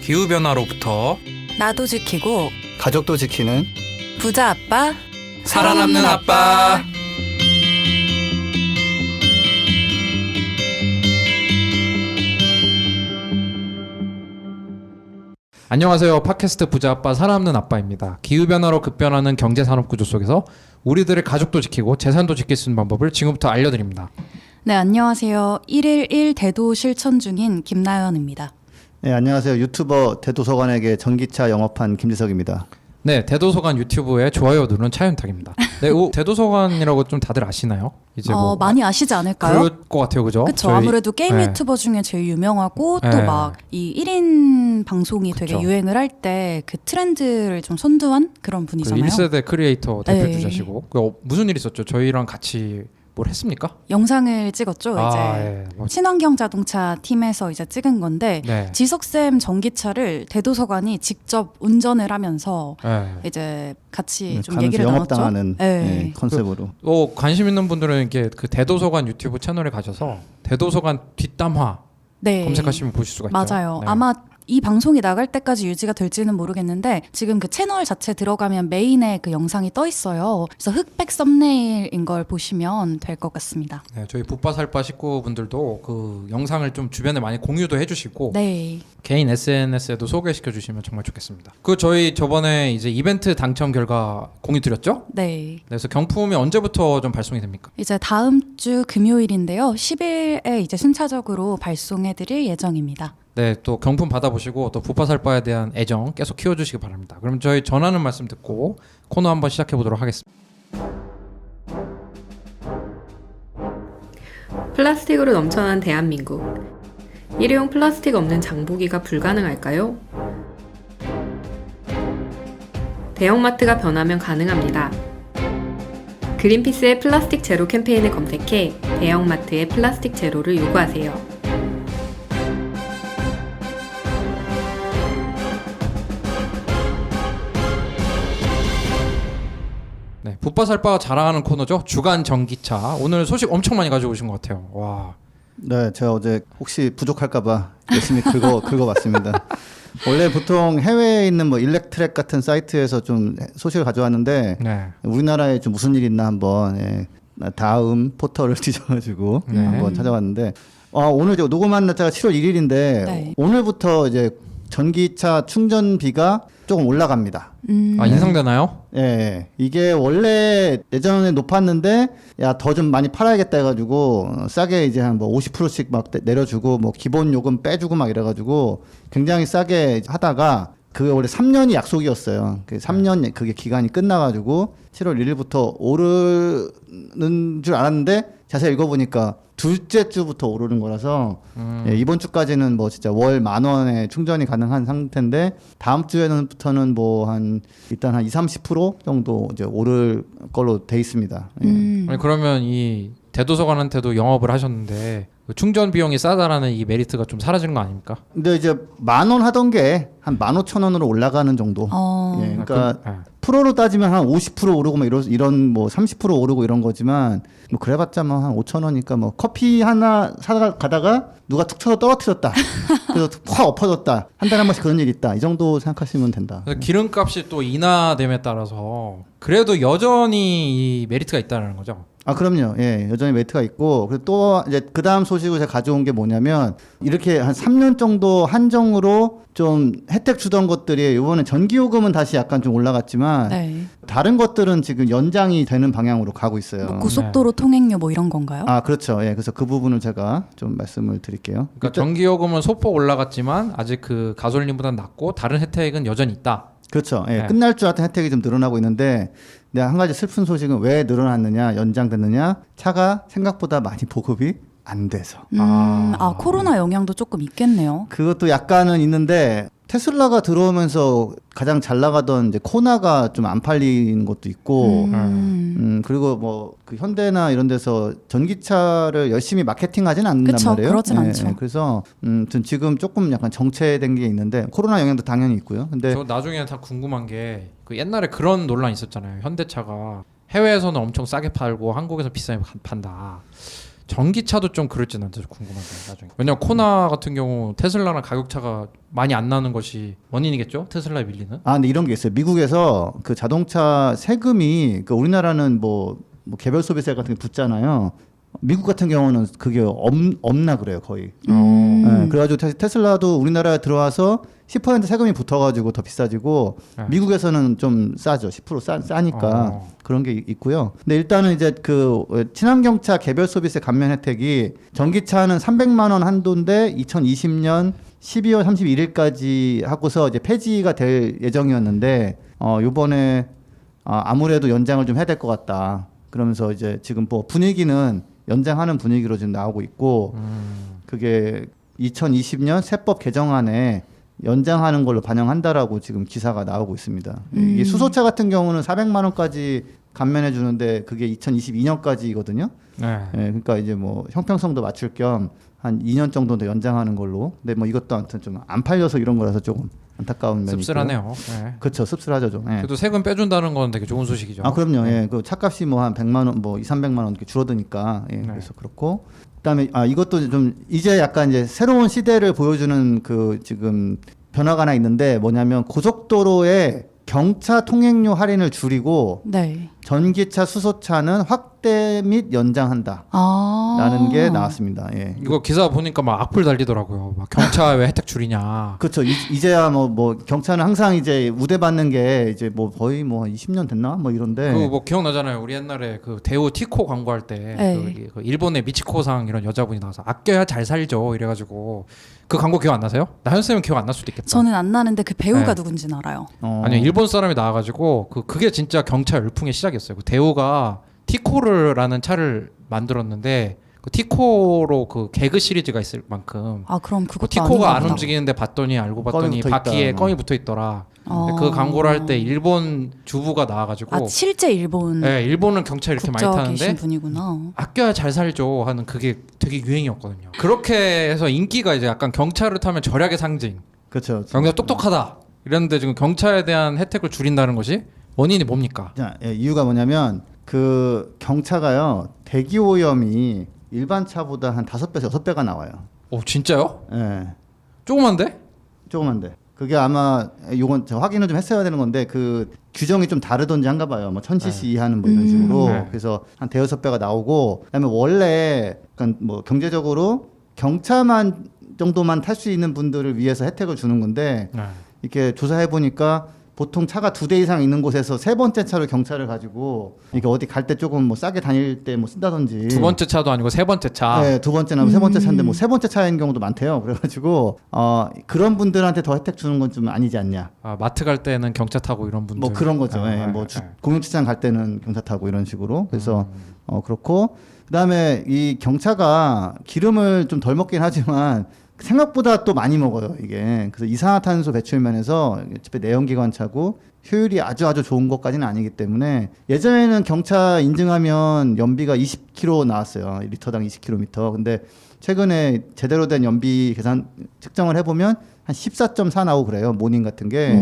기후변화로부터 나도 지키고 가족도 지키는 부자 아빠 살아남는 아빠. 안녕하세요. 팟캐스트 부자 아빠 살아남는 아빠입니다. 기후변화로 급변하는 경제산업구조 속에서 우리들의 가족도 지키고 재산도 지킬 수 있는 방법을 지금부터 알려드립니다. 네, 안녕하세요. 111 대도 실천 중인 김나연입니다. 네, 안녕하세요. 유튜버 대도서관에게 전기차 영업한 김지석입니다. 네, 대도서관 유튜브에 좋아요 누른 차윤탁입니다. 네, 대도서관이라고 좀 다들 아시나요? 이제 뭐 많이 아시지 않을까요? 그럴 것 같아요, 그죠? 그렇죠. 아무래도 게임 유튜버 중에 제일 유명하고 또 막 이 1인 방송이 되게 유행을 할 때 그 트렌드를 좀 선도한 그런 분이잖아요. 그 1세대 크리에이터 대표 주자시고 무슨 일 있었죠? 저희랑 같이 뭘 했습니까? 영상을 찍었죠. 이제 친환경 자동차 팀에서 이제 찍은 건데 지석쌤 전기차를 대도서관이 직접 운전을 하면서 이제 같이 좀 얘기를 나눴죠. 영업당하는 컨셉으로. 관심 있는 분들은 이게 그 대도서관 유튜브 채널에 가셔서 대도서관 뒷담화 검색하시면 보실 수가 있죠. 맞아요. 아마 이 방송이 나갈 때까지 유지가 될지는 모르겠는데 지금 그 채널 자체 들어가면 메인에 그 영상이 떠 있어요. 그래서 흑백 썸네일인 걸 보시면 될 것 같습니다. 네, 저희 붓바살바 식구분들도 그 영상을 좀 주변에 많이 공유도 해주시고 개인 SNS에도 소개시켜 주시면 정말 좋겠습니다. 그 저희 저번에 이제 이벤트 당첨 결과 공유 드렸죠? 네. 그래서 경품이 언제부터 좀 발송이 됩니까? 이제 다음 주 금요일인데요. 10일에 이제 순차적으로 발송해드릴 예정입니다. 네, 또 경품 받아보시고 또 붓바살바에 대한 애정 계속 키워주시기 바랍니다. 그럼 저희 전하는 말씀 듣고 코너 한번 시작해 보도록 하겠습니다. 플라스틱으로 넘쳐난 대한민국. 일회용 플라스틱 없는 장보기가 불가능할까요? 대형마트가 변하면 가능합니다. 그린피스의 플라스틱 제로 캠페인을 검색해 대형마트의 플라스틱 제로를 요구하세요. 네, 붓바살바가 자랑하는 코너죠. 주간 전기차. 오늘 소식 엄청 많이 가지고 오신 것 같아요. 와. 네, 제가 어제 혹시 부족할까봐 열심히 긁어봤습니다. 원래 보통 해외에 있는 뭐 일렉트랙 같은 사이트에서 좀 소식을 가져왔는데 우리나라에 좀 무슨 일이 있나 한번 다음 포털을 뒤져가지고 한번 찾아왔는데 오늘 제가 녹음한 날짜가 7월 1일인데 오늘부터 이제 전기차 충전비가 조금 올라갑니다. 인상되나요? 예. 이게 원래 예전에 높았는데 더 좀 많이 팔아야겠다 해가지고 싸게 이제 한 뭐 50%씩 막 내려주고 뭐 기본 요금 빼주고 막 이래가지고 굉장히 싸게 하다가 그게 원래 3년이 약속이었어요. 그 3년 그게 기간이 끝나가지고 7월 1일부터 오르는 줄 알았는데 자세히 읽어보니까 둘째 주부터 오르는 거라서 이번 주까지는 뭐 진짜 월 10,000원에 충전이 가능한 상태인데 다음 주에는부터는 뭐 일단 한 20-30% 정도 이제 오를 걸로 돼 있습니다. 아니, 그러면 이 대도서관한테도 영업을 하셨는데 충전 비용이 싸다라는 이 메리트가 좀 사라진 거 아닙니까? 근데 이제 10,000원 하던 게 한 15,000원으로 올라가는 정도. 그러니까 프로로 따지면 한 50% 오르고 뭐 이런 뭐 30% 오르고 이런 거지만 뭐 그래봤자 뭐 한 5,000원이니까 뭐 커피 하나 사다 가다가 누가 툭 쳐서 떨어뜨렸다. 그래서 확 엎어졌다. 한 달에 한 번씩 그런 일이 있다. 이 정도 생각하시면 된다. 기름값이 또 인하됨에 따라서 그래도 여전히 이 메리트가 있다는 거죠. 그럼요. 예, 여전히 메리트가 있고, 그리고 또 이제 그 다음 소식을 제가 가져온 게 뭐냐면, 이렇게 한 3년 정도 한정으로 좀 혜택 주던 것들이 이번에 전기요금은 다시 약간 좀 올라갔지만, 다른 것들은 지금 연장이 되는 방향으로 가고 있어요. 뭐 고속도로 통행료 뭐 이런 건가요? 그렇죠. 예, 그래서 그 부분을 제가 좀 말씀을 드릴게요. 그러니까 전기요금은 소폭 올라갔지만, 아직 그 가솔린보다 낮고, 다른 혜택은 여전히 있다. 그렇죠. 예, 끝날 줄 알았던 혜택이 좀 늘어나고 있는데, 내가 한 가지 슬픈 소식은 왜 늘어났느냐, 연장됐느냐, 차가 생각보다 많이 보급이 안 돼서. 코로나 영향도 조금 있겠네요. 그것도 약간은 있는데 테슬라가 들어오면서 가장 잘 나가던 이제 코나가 좀 안 팔리는 것도 있고, 그리고 뭐 그 현대나 이런 데서 전기차를 열심히 마케팅하진 않는단 말이에요. 그렇진 않죠. 그래서 지금 조금 약간 정체된 게 있는데 코로나 영향도 당연히 있고요. 근데 저 나중에 다 궁금한 게 그 옛날에 그런 논란 있었잖아요. 현대차가 해외에서는 엄청 싸게 팔고 한국에서 비싸게 판다. 전기차도 좀 그럴지는 않아서 궁금한데 나중에. 왜냐면 코나 같은 경우 테슬라랑 가격 차가 많이 안 나는 것이 원인이겠죠? 테슬라에 밀리는? 근데 이런 게 있어요. 미국에서 그 자동차 세금이 그 우리나라는 뭐 개별 소비세 같은 게 붙잖아요. 미국 같은 경우는 그게 없나 그래요, 거의. 네, 그래가지고 테슬라도 우리나라에 들어와서 10% 세금이 붙어가지고 더 비싸지고 미국에서는 좀 싸죠. 10% 싸니까 그런 게 있고요. 근데 일단은 이제 그 친환경차 개별 소비세 감면 혜택이 전기차는 300만 원 한도인데 2020년 12월 31일까지 하고서 이제 폐지가 될 예정이었는데 요번에 아무래도 연장을 좀 해야 될 것 같다. 그러면서 이제 지금 뭐 분위기는 연장하는 분위기로 지금 나오고 있고 그게 2020년 세법 개정안에 연장하는 걸로 반영한다라고 지금 기사가 나오고 있습니다. 이 수소차 같은 경우는 400만 원까지 감면해 주는데 그게 2022년까지거든요. 네, 그러니까 이제 뭐 형평성도 맞출 겸 한 2년 정도 더 연장하는 걸로. 근데 뭐 이것도 아무튼 좀 안 팔려서 이런 거라서 조금 안타까운 면이 씁쓸하네요. 네. 그렇죠, 씁쓸하죠 좀. 그래도 세금 빼준다는 건 되게 좋은 소식이죠. 그럼요. 예, 그 차값이 뭐 한 100만 원, 뭐 200~300만 원 이렇게 줄어드니까. 예, 그래서 그렇고. 그다음에 이것도 좀 이제 약간 이제 새로운 시대를 보여주는 그 지금 변화가 하나 있는데 뭐냐면 고속도로에 경차 통행료 할인을 줄이고 전기차, 수소차는 확대 및 연장한다. 라는 게 나왔습니다. 예. 이거 기사 보니까 막 악플 달리더라고요. 막 경차 왜 혜택 줄이냐. 그렇죠. 이제야 뭐 경차는 항상 이제 우대받는 게 이제 뭐 거의 뭐 20년 됐나 뭐 이런데. 그 뭐 기억나잖아요. 우리 옛날에 그 대우 티코 광고할 때 그 일본의 미치코상 이런 여자분이 나와서 아껴야 잘 살죠. 이래가지고 그 광고 기억 안 나세요? 나현 쌤은 기억 안 날 수도 있겠다. 저는 안 나는데 그 배우가 누군지는 알아요. 아니요, 일본 사람이 나와가지고 그게 진짜 경차 열풍의 시작이었어요. 그 대우가 티코르라는 차를 만들었는데 그 티코로 그 개그 시리즈가 있을 만큼 그럼 그것도 티코가 안 움직이는데 알고 봤더니 바퀴에 껌이 붙어 있더라. 그 광고를 할 때 일본 주부가 나와가지고 실제 일본 일본은 경차 이렇게 많이 타는데 분이구나. 아껴야 잘 살죠 하는 그게 되게 유행이었거든요. 그렇게 해서 인기가 이제 약간 경차를 타면 절약의 상징. 그렇죠. 경차 똑똑하다 이랬는데 지금 경차에 대한 혜택을 줄인다는 것이 원인이 뭡니까? 자, 이유가 뭐냐면 그 경차가요 대기 오염이 일반 차보다 한 5배에서 6배가 나와요. 진짜요? 예. 조그만데? 조그만데. 그게 아마 요건 확인을 좀 했어야 되는 건데 그 규정이 좀 다르던지 한가 봐요. 뭐 1000cc 이하는 뭐 이런 식으로. 그래서 한 대여섯 배가 나오고 그다음에 원래 약간 뭐 경제적으로 경차만 정도만 탈 수 있는 분들을 위해서 혜택을 주는 건데 이렇게 조사해 보니까 보통 차가 2대 이상 있는 곳에서 세 번째 차로 경차를 가지고 이게 어디 갈 때 조금 뭐 싸게 다닐 때 뭐 쓴다든지. 두 번째 차도 아니고 세 번째 차. 네, 두 번째나 세 번째 차인데 뭐 세 번째 차인 경우도 많대요. 그래가지고 그런 분들한테 더 혜택 주는 건 좀 아니지 않냐. 마트 갈 때는 경차 타고 이런 분들. 뭐 그런 거죠. 공영주차장 갈 때는 경차 타고 이런 식으로. 그래서 그렇고 그다음에 이 경차가 기름을 좀 덜 먹긴 하지만. 생각보다 또 많이 먹어요 이게. 그래서 이산화탄소 배출 면에서 내연기관차고 효율이 아주 좋은 것까지는 아니기 때문에 예전에는 경차 인증하면 연비가 20km 나왔어요. 리터당 20km. 근데 최근에 제대로 된 연비 계산 측정을 해보면 한 14.4 나오고 그래요. 모닝 같은 게.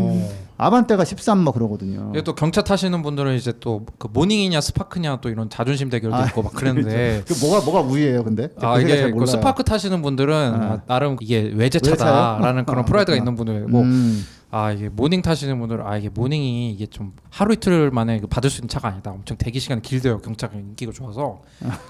아반떼가 13 뭐 그러거든요. 또 경차 타시는 분들은 이제 또 그 모닝이냐 스파크냐 또 이런 자존심 대결도 있고 막 그랬는데 그 뭐가 우위예요, 근데? 이게 그 스파크 타시는 분들은 나름 이게 외제차다라는 그런 프라이드가 있는 분들이고 이게 모닝 타시는 분들은 이게 모닝이 이게 좀 하루 이틀 만에 받을 수 있는 차가 아니다. 엄청 대기 시간이 길대요. 경차가 인기가 좋아서.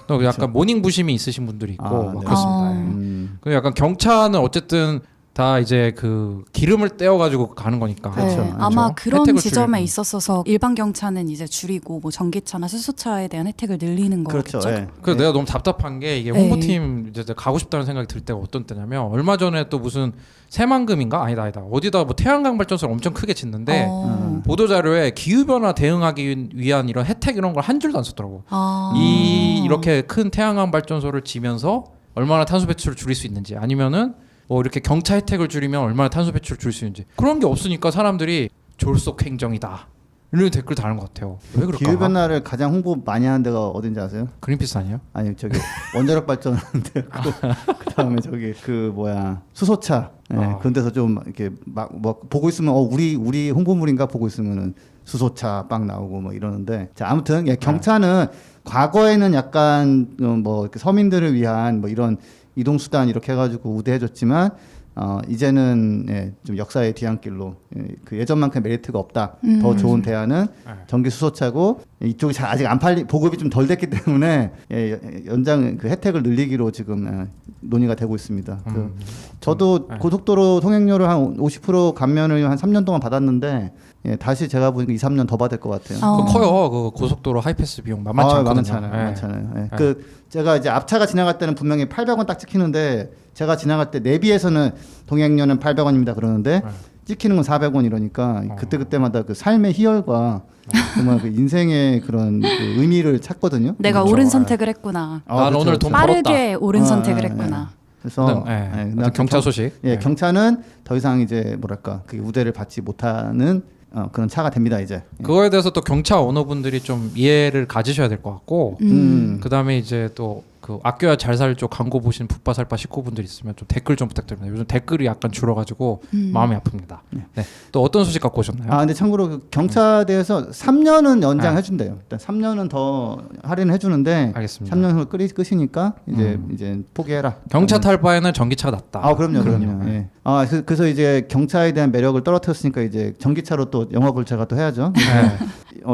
또 약간 모닝 부심이 있으신 분들이 있고 막 그렇습니다. 그 약간 경차는 어쨌든 다 이제 그 기름을 떼어가지고 가는 거니까. 그렇죠. 아마 그런 지점에 있었어서 일반 경차는 이제 줄이고 뭐 전기차나 수소차에 대한 혜택을 늘리는 거겠죠. 그렇죠. 그래서 내가 너무 답답한 게 이게 홍보팀 이제 가고 싶다는 생각이 들 때가 어떤 때냐면 얼마 전에 또 무슨 새만금인가 아니다 어디다 뭐 태양광 발전소를 엄청 크게 짓는데 보도 자료에 기후 변화 대응하기 위한 이런 혜택 이런 걸 한 줄도 안 썼더라고. 이렇게 큰 태양광 발전소를 지면서 얼마나 탄소 배출을 줄일 수 있는지 아니면은 뭐 이렇게 경차 혜택을 줄이면 얼마나 탄소 배출을 줄일 수 있는지 그런 게 없으니까 사람들이 졸속 행정이다 이런 댓글 다는 것 같아요. 왜 그럴까? 기후 변화를 가장 홍보 많이 하는 데가 어딘지 아세요? 그린피스 아니에요? 아니 저기 원자력 발전하는데 그다음에 저기 그 뭐야 수소차 그런 데서 좀 이렇게 막 보고 있으면 우리 홍보물인가 보고 있으면은 수소차 빵 나오고 뭐 이러는데 자 아무튼 경차는 과거에는 약간 뭐 이렇게 서민들을 위한 뭐 이런 이동 수단 이렇게 해가지고 우대해줬지만 이제는 예, 좀 역사의 뒤안길로 그 예전만큼 메리트가 없다. 더 좋은 대안은 전기 수소차고 이쪽이 잘 아직 안 보급이 좀 덜 됐기 때문에 연장 그 혜택을 늘리기로 지금 논의가 되고 있습니다. 저도 고속도로 통행료를 한 50% 감면을 한 3년 동안 받았는데 다시 제가 보니까 2, 3년 더 받을 것 같아요. 그거 커요. 그 고속도로 하이패스 비용 만만치 않거든요. 많잖아요. 그 제가 이제 앞차가 지나갈 때는 분명히 800원 딱 찍히는데 제가 지나갈 때 내비에서는 통행료는 800원입니다 그러는데 찍히는 건 400원 이러니까 그때마다 그 삶의 희열과 정말 그 인생의 그런 그 의미를 찾거든요. 내가 그렇죠. 옳은 선택을 했구나. 난 오늘 돈 빠르게 벌었다. 옳은 선택을 했구나. 그래서 경차 소식. 경차는 더 이상 이제 뭐랄까 그 우대를 받지 못하는 그런 차가 됩니다 이제. 그거에 대해서 또 경차 오너분들이 좀 이해를 가지셔야 될 것 같고 그다음에 이제 또 그 아껴야 잘 살 쪽 광고 보신 붓바살바 식구분들 있으면 좀 댓글 좀 부탁드립니다. 요즘 댓글이 약간 줄어가지고 마음이 아픕니다. 네. 또 어떤 소식 갖고 오셨나요? 근데 참고로 그 경차대에서 3년은 연장해준대요. 일단 3년은 더 할인해 주는데 알겠습니다. 3년 후 끝이니까 이제 포기해라. 경차 탈 바에는 전기차가 낫다. 그럼요. 예. 그래서 이제 경차에 대한 매력을 떨어뜨렸으니까 이제 전기차로 또 영업을 제가 또 해야죠.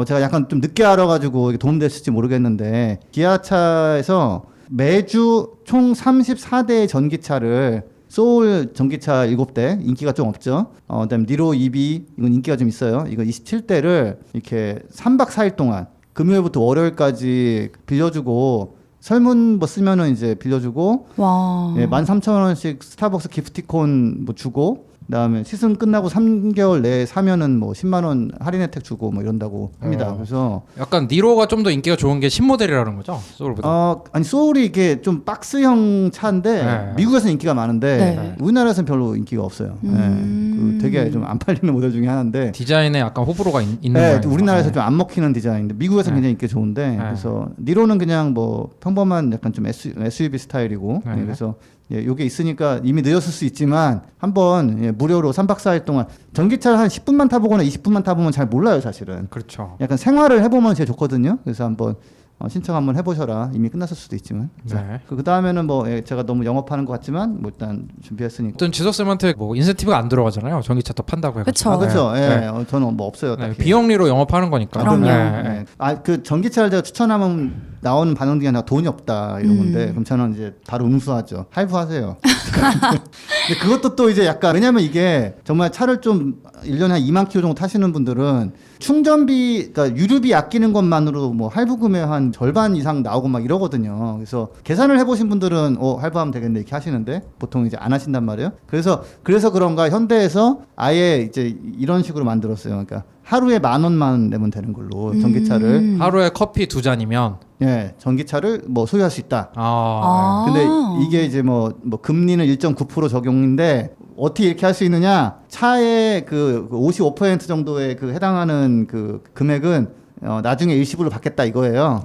제가 약간 좀 늦게 알아가지고 도움됐을지 모르겠는데 기아차에서 매주 총 34대의 전기차를 소울 전기차 7대 인기가 좀 없죠. 그다음에 니로 EV 이건 인기가 좀 있어요. 이거 27대를 이렇게 3박 4일 동안 금요일부터 월요일까지 빌려주고 설문 뭐 쓰면은 이제 빌려주고 와. 13,000원씩 스타벅스 기프티콘 뭐 주고 그다음에 시즌 끝나고 3개월 내에 사면은 뭐 10만 원 할인 혜택 주고 뭐 이런다고 합니다. 그래서 약간 니로가 좀 더 인기가 좋은 게 신모델이라는 거죠? 소울보다. 아니 소울이 이게 좀 박스형 차인데 미국에서는 인기가 많은데 우리나라에서는 별로 인기가 없어요. 그 되게 좀 안 팔리는 모델 중에 하나인데 디자인에 약간 호불호가 있는 거예요. 우리나라에서 좀 안 먹히는 디자인인데 미국에서 굉장히 인기가 좋은데 그래서 니로는 그냥 뭐 평범한 약간 좀 SUV 스타일이고 그래서 요게 있으니까 이미 늦었을 수 있지만 한번 무료로 3박 4일 동안 전기차를 한 10분만 타보거나 20분만 타보면 잘 몰라요 사실은. 그렇죠. 약간 생활을 해보면 제일 좋거든요. 그래서 한번 신청 한번 해보셔라. 이미 끝났을 수도 있지만. 그 다음에는 뭐 제가 너무 영업하는 것 같지만 뭐 일단 준비했으니까. 어떤 지석쌤한테 뭐 인센티브가 안 들어가잖아요. 전기차 또 판다고 해서. 그렇죠. 저는 뭐 없어요. 비영리로 영업하는 거니까. 그럼요. 그 전기차를 제가 추천하면 나오는 반응 중에 하나 돈이 없다 이런 건데 그럼 저는 이제 바로 응수하죠. 할부하세요. 근데 그것도 또 이제 약간 왜냐면 이게 정말 차를 좀 1년에 한 2만 킬로 정도 타시는 분들은 충전비 그러니까 유류비 아끼는 것만으로 뭐 할부금의 한 절반 이상 나오고 막 이러거든요. 그래서 계산을 해보신 분들은 할부하면 되겠네 이렇게 하시는데 보통 이제 안 하신단 말이에요. 그래서 그런가 현대에서 아예 이제 이런 식으로 만들었어요. 그러니까 하루에 10,000원만 내면 되는 걸로 전기차를 하루에 커피 2잔이면 전기차를 뭐 소유할 수 있다. 근데 이게 이제 뭐 금리는 1.9% 적용인데 어떻게 이렇게 할 수 있느냐? 차의 그 55% 정도의 그 해당하는 그 금액은 나중에 일시불로 받겠다 이거예요.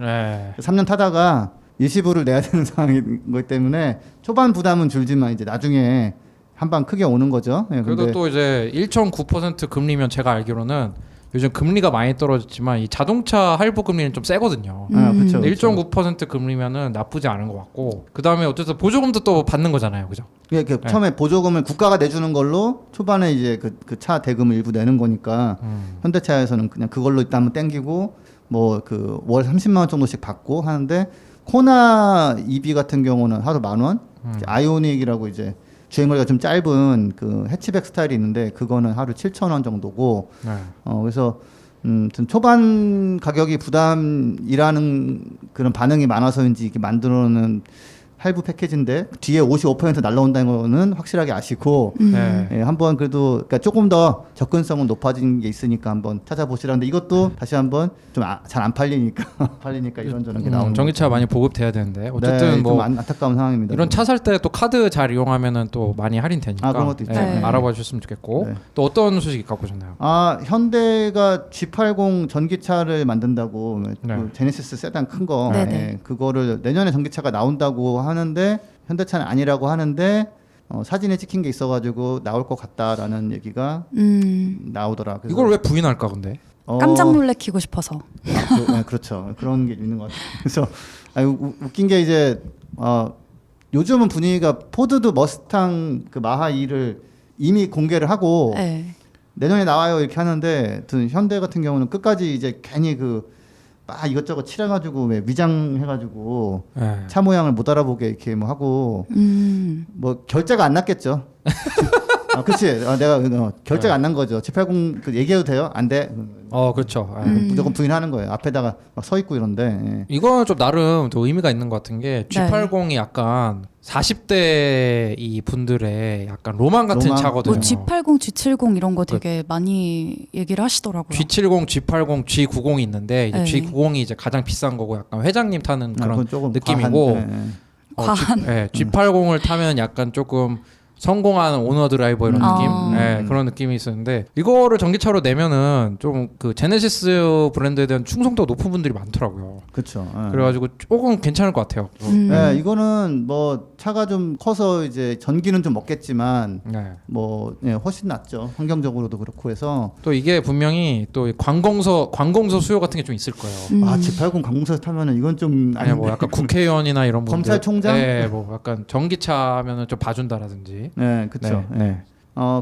3년 타다가 일시불을 내야 되는 상황인 거기 때문에 초반 부담은 줄지만 이제 나중에 한 방 크게 오는 거죠. 그래도 또 이제 1.9% 금리면 제가 알기로는 요즘 금리가 많이 떨어졌지만 이 자동차 할부 금리는 좀 세거든요. 그렇죠. 1.9% 금리면은 나쁘지 않은 것 같고 그 다음에 어쨌든 보조금도 또 받는 거잖아요, 그죠? 처음에 보조금을 국가가 내주는 걸로 초반에 이제 그 차 대금을 일부 내는 거니까 현대차에서는 그냥 그걸로 일단 한번 땡기고 뭐 그 월 30만 원 정도씩 받고 하는데 코나 EV 같은 경우는 하루 10,000원, 아이오닉이라고 이제 주행거리가 좀 짧은 그 해치백 스타일이 있는데 그거는 하루 7,000원 정도고 그래서 초반 가격이 부담이라는 그런 반응이 많아서인지 이렇게 만들어놓은 할부 패키지인데 뒤에 55% 날라온다는 거는 확실하게 아시고 한번 그래도 그러니까 조금 더 접근성은 높아진 게 있으니까 한번 찾아보시라는데 이것도 다시 한번 좀 잘 안 팔리니까 이런저런 게 나오는 전기차 많이 보급돼야 되는데 어쨌든 뭐 좀 안타까운 상황입니다. 이런 차 살 때 또 카드 잘 이용하면은 또 많이 할인되니까 그런 것도 있죠. 알아봐 주셨으면 좋겠고 또 어떤 소식이 갖고 오셨나요? 현대가 G80 전기차를 만든다고 그 제네시스 세단 큰 거 그거를 내년에 전기차가 나온다고 하는데 현대차는 아니라고 하는데 사진에 찍힌 게 있어가지고 나올 것 같다라는 얘기가 나오더라. 이걸 왜 부인할까 근데? 깜짝 놀래키고 싶어서. 그렇죠. 그런 게 있는 것 같아요. 그래서 웃긴 게 이제 요즘은 분위기가 포드도 머스탕 그 마하 2를 이미 공개를 하고 네. 내년에 나와요 이렇게 하는데 현대 같은 경우는 끝까지 이제 괜히 막 이것저것 칠해가지고 위장해가지고 차 모양을 못 알아보게 이렇게 뭐 하고 뭐 결제가 안 났겠죠. 그렇지. 내가 결제가 안 난 거죠. G80 얘기해도 돼요? 안 돼. 그렇죠. 무조건 부인하는 거예요. 앞에다가 막 서 있고 이런데. 이건 좀 나름 또 의미가 있는 것 같은 게 G80이 약간 40대 이 분들의 약간 로망 같은 차거든요. 뭐 G80, G70 이런 거 되게 많이 얘기를 하시더라고요. G70, G80, G90이 있는데 이제 G90이 이제 가장 비싼 거고 약간 회장님 타는 그런 느낌이고 G80을 타면 약간 조금 성공한 오너 드라이버 이런 느낌, 그런 느낌이 있었는데 이거를 전기차로 내면은 좀 그 제네시스 브랜드에 대한 충성도가 높은 분들이 많더라고요. 그렇죠. 그래가지고 조금 괜찮을 것 같아요. 네, 이거는 뭐 차가 좀 커서 이제 전기는 좀 먹겠지만 훨씬 낫죠. 환경적으로도 그렇고 해서 또 이게 분명히 또 관공서 수요 같은 게 좀 있을 거예요. G80 관공서 타면은 이건 좀 아니 뭐 약간 국회의원이나 이런 분들 검찰총장, 뭐 약간 전기차면은 좀 봐준다라든지. 네, 그렇죠.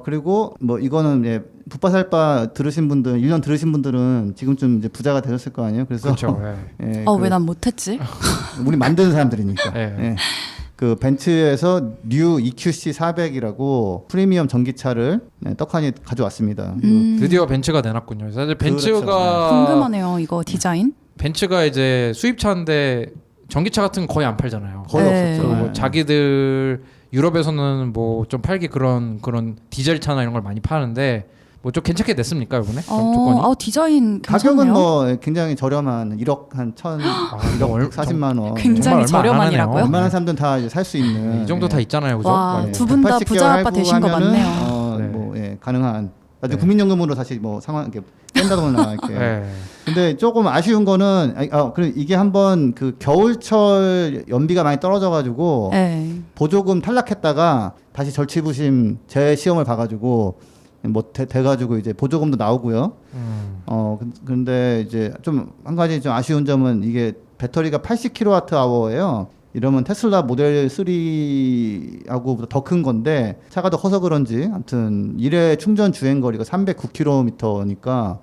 그리고 뭐 이거는 붓바살바 들으신 분들, 1년 들으신 분들은 지금쯤 이제 부자가 되셨을 거 아니에요. 그래서 그렇죠. 왜 난 못했지? 우리 만드는 사람들이니까. 그 벤츠에서 뉴 EQC 400이라고 프리미엄 전기차를 떡하니 가져왔습니다. 드디어 벤츠가 내놨군요. 사실 벤츠가 그렇죠. 궁금하네요. 이거 디자인. 벤츠가 이제 수입차인데 전기차 같은 거 거의 안 팔잖아요. 거의 없었죠. 뭐 자기들 유럽에서는 뭐 좀 팔기 그런 디젤 차나 이런 걸 많이 파는데 뭐 좀 괜찮게 냈습니까 이번에? 조건이? 디자인 괜찮네요. 가격은 뭐 굉장히 저렴한 1억 한 1억 40만 원. 굉장히 저렴한이라고요? 웬만한 사람들은 다 살 수 있는. 이 정도 다 있잖아요, 그죠? 두 분 다 부자 아빠 되신 거 맞네요. 뭐 가능한. 나중에 국민연금으로 다시 뭐 상황 이렇게 뺀다거나 이렇게. 근데 조금 아쉬운 거는 그리고 이게 한번 그 겨울철 연비가 많이 떨어져가지고 보조금 탈락했다가 다시 절치부심 재시험을 봐가지고 뭐 돼가지고 이제 보조금도 나오고요. 근데 이제 좀 한 가지 좀 아쉬운 점은 이게 배터리가 80kWh예요. 이러면 테슬라 모델 3하고 더 큰 건데 차가 더 커서 그런지 아무튼 일회 충전 주행 거리가 309km니까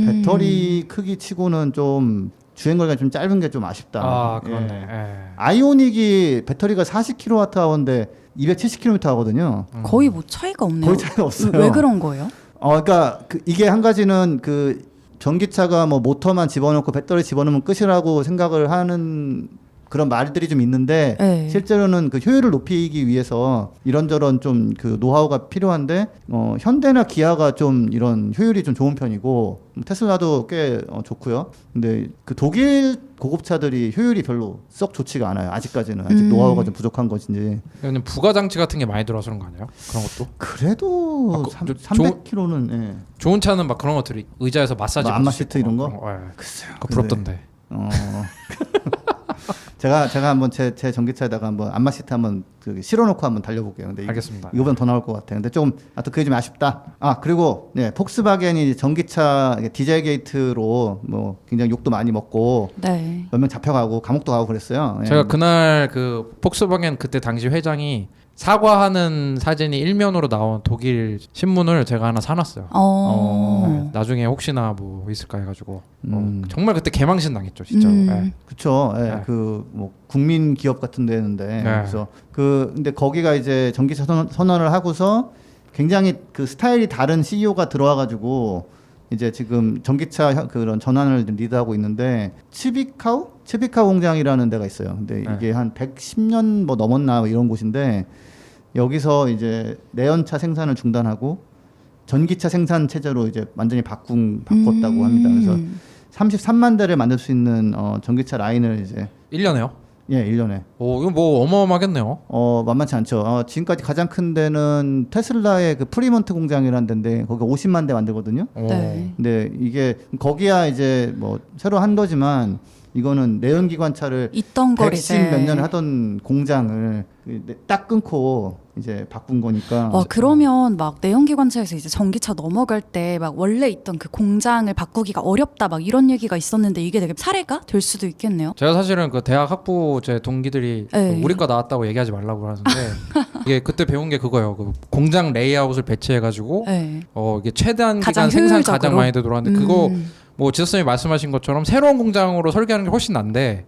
배터리 크기 치고는 좀 주행 거리가 좀 짧은 게 좀 아쉽다. 그렇네. 아이오닉이 배터리가 40kWh인데 270km 하거든요. 거의 뭐 차이가 없네요. 거의 차이가 없어요. 왜 그런 거예요? 그러니까 이게 한 가지는 그 전기차가 뭐 모터만 집어넣고 배터리 집어넣으면 끝이라고 생각을 하는 그런 말들이 좀 있는데 실제로는 그 효율을 높이기 위해서 이런저런 좀 그 노하우가 필요한데 현대나 기아가 좀 이런 효율이 좀 좋은 편이고 테슬라도 꽤 좋고요. 근데 그 독일 고급차들이 효율이 별로 썩 좋지가 않아요. 아직까지는 아직 노하우가 좀 부족한 것인지. 그냥 부가 장치 같은 게 많이 들어서 그런 거 아니에요? 그런 것도? 그래도 300km는 좋은 차는 막 그런 것들이 의자에서 마사지 안마 시트 이런 거? 글쎄요. 부럽던데. 제가 한번 제 전기차에다가 한번 안마 시트 한번 실어놓고 한번 달려볼게요. 근데 알겠습니다. 이거보다 더 나올 것 같아요. 근데 좀 그게 좀 아쉽다. 그리고 폭스바겐이 전기차 디젤 게이트로 뭐 굉장히 욕도 많이 먹고 몇 명 잡혀가고 감옥도 가고 그랬어요. 제가 그날 그 폭스바겐 그때 당시 회장이 사과하는 사진이 일면으로 나온 독일 신문을 제가 하나 사놨어요. 나중에 혹시나 뭐 있을까 해가지고 정말 그때 개망신 당했죠, 진짜로. 그렇죠. 그 뭐 국민 기업 같은 데였는데 그래서 근데 거기가 이제 전기차 선언을 하고서 굉장히 그 스타일이 다른 CEO가 들어와가지고 이제 지금 전기차 그런 전환을 리드하고 있는데 치비카우 공장이라는 데가 있어요. 근데 이게 한 110년 뭐 넘었나 이런 곳인데 여기서 이제 내연차 생산을 중단하고 전기차 생산 체제로 이제 완전히 바꿨다고 합니다. 그래서 33만 대를 만들 수 있는 전기차 라인을 이제 1년에요? 예, 1년에. 이거 뭐 어마어마하겠네요. 만만치 않죠. 지금까지 가장 큰 데는 테슬라의 그 프리먼트 공장이라는 데인데 거기 50만 대 만들거든요. 근데 이게 거기야 이제 뭐 새로 한 거지만 이거는 내연기관차를 있던 걸 110 몇 년을 하던 공장을 딱 끊고 이제 바꾼 거니까. 그러면 막 내연기관차에서 이제 전기차 넘어갈 때 막 원래 있던 그 공장을 바꾸기가 어렵다 막 이런 얘기가 있었는데 이게 되게 사례가 될 수도 있겠네요. 제가 사실은 그 대학 학부 제 동기들이 네. 우리 과 나왔다고 얘기하지 말라고 하는데 이게 그때 배운 게 그거예요. 그 공장 레이아웃을 배치해가지고 네. 이게 최단 가장 기간 생산 효율적으로? 가장 많이 되도록 하는데 그거 뭐 지서쌤이 말씀하신 것처럼 새로운 공장으로 설계하는 게 훨씬 난데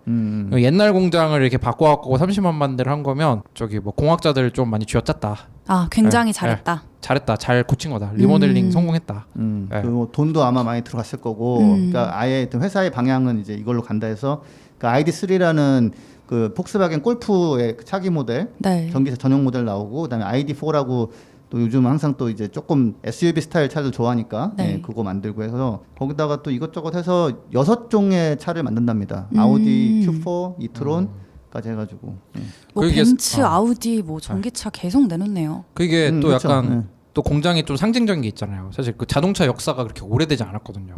옛날 공장을 이렇게 바꿔갖고 30만 대를 한 거면 저기 뭐 공학자들 좀 많이 쥐어짰다. 굉장히 네, 잘했다. 잘했다. 잘 고친 거다. 리모델링 성공했다. 네. 그리고 돈도 아마 많이 들어갔을 거고, 그러니까 아예 회사의 방향은 이제 이걸로 간다 해서 그 ID3라는 그 폭스바겐 골프의 차기 모델, 네. 전기차 전용 모델 나오고, 그다음에 ID4라고 또 요즘 항상 또 이제 조금 SUV 스타일 차들 좋아하니까 네. 그거 만들고 해서 거기다가 또 이것저것 해서 6종의 차를 만든답니다. 아우디 Q4, 이트론까지 해가지고. 뭐 그게 벤츠, 아우디 뭐 전기차 계속 내놓네요. 그게 또 그렇죠. 약간 또 공장이 좀 상징적인 게 있잖아요. 사실 그 자동차 역사가 그렇게 오래되지 않았거든요.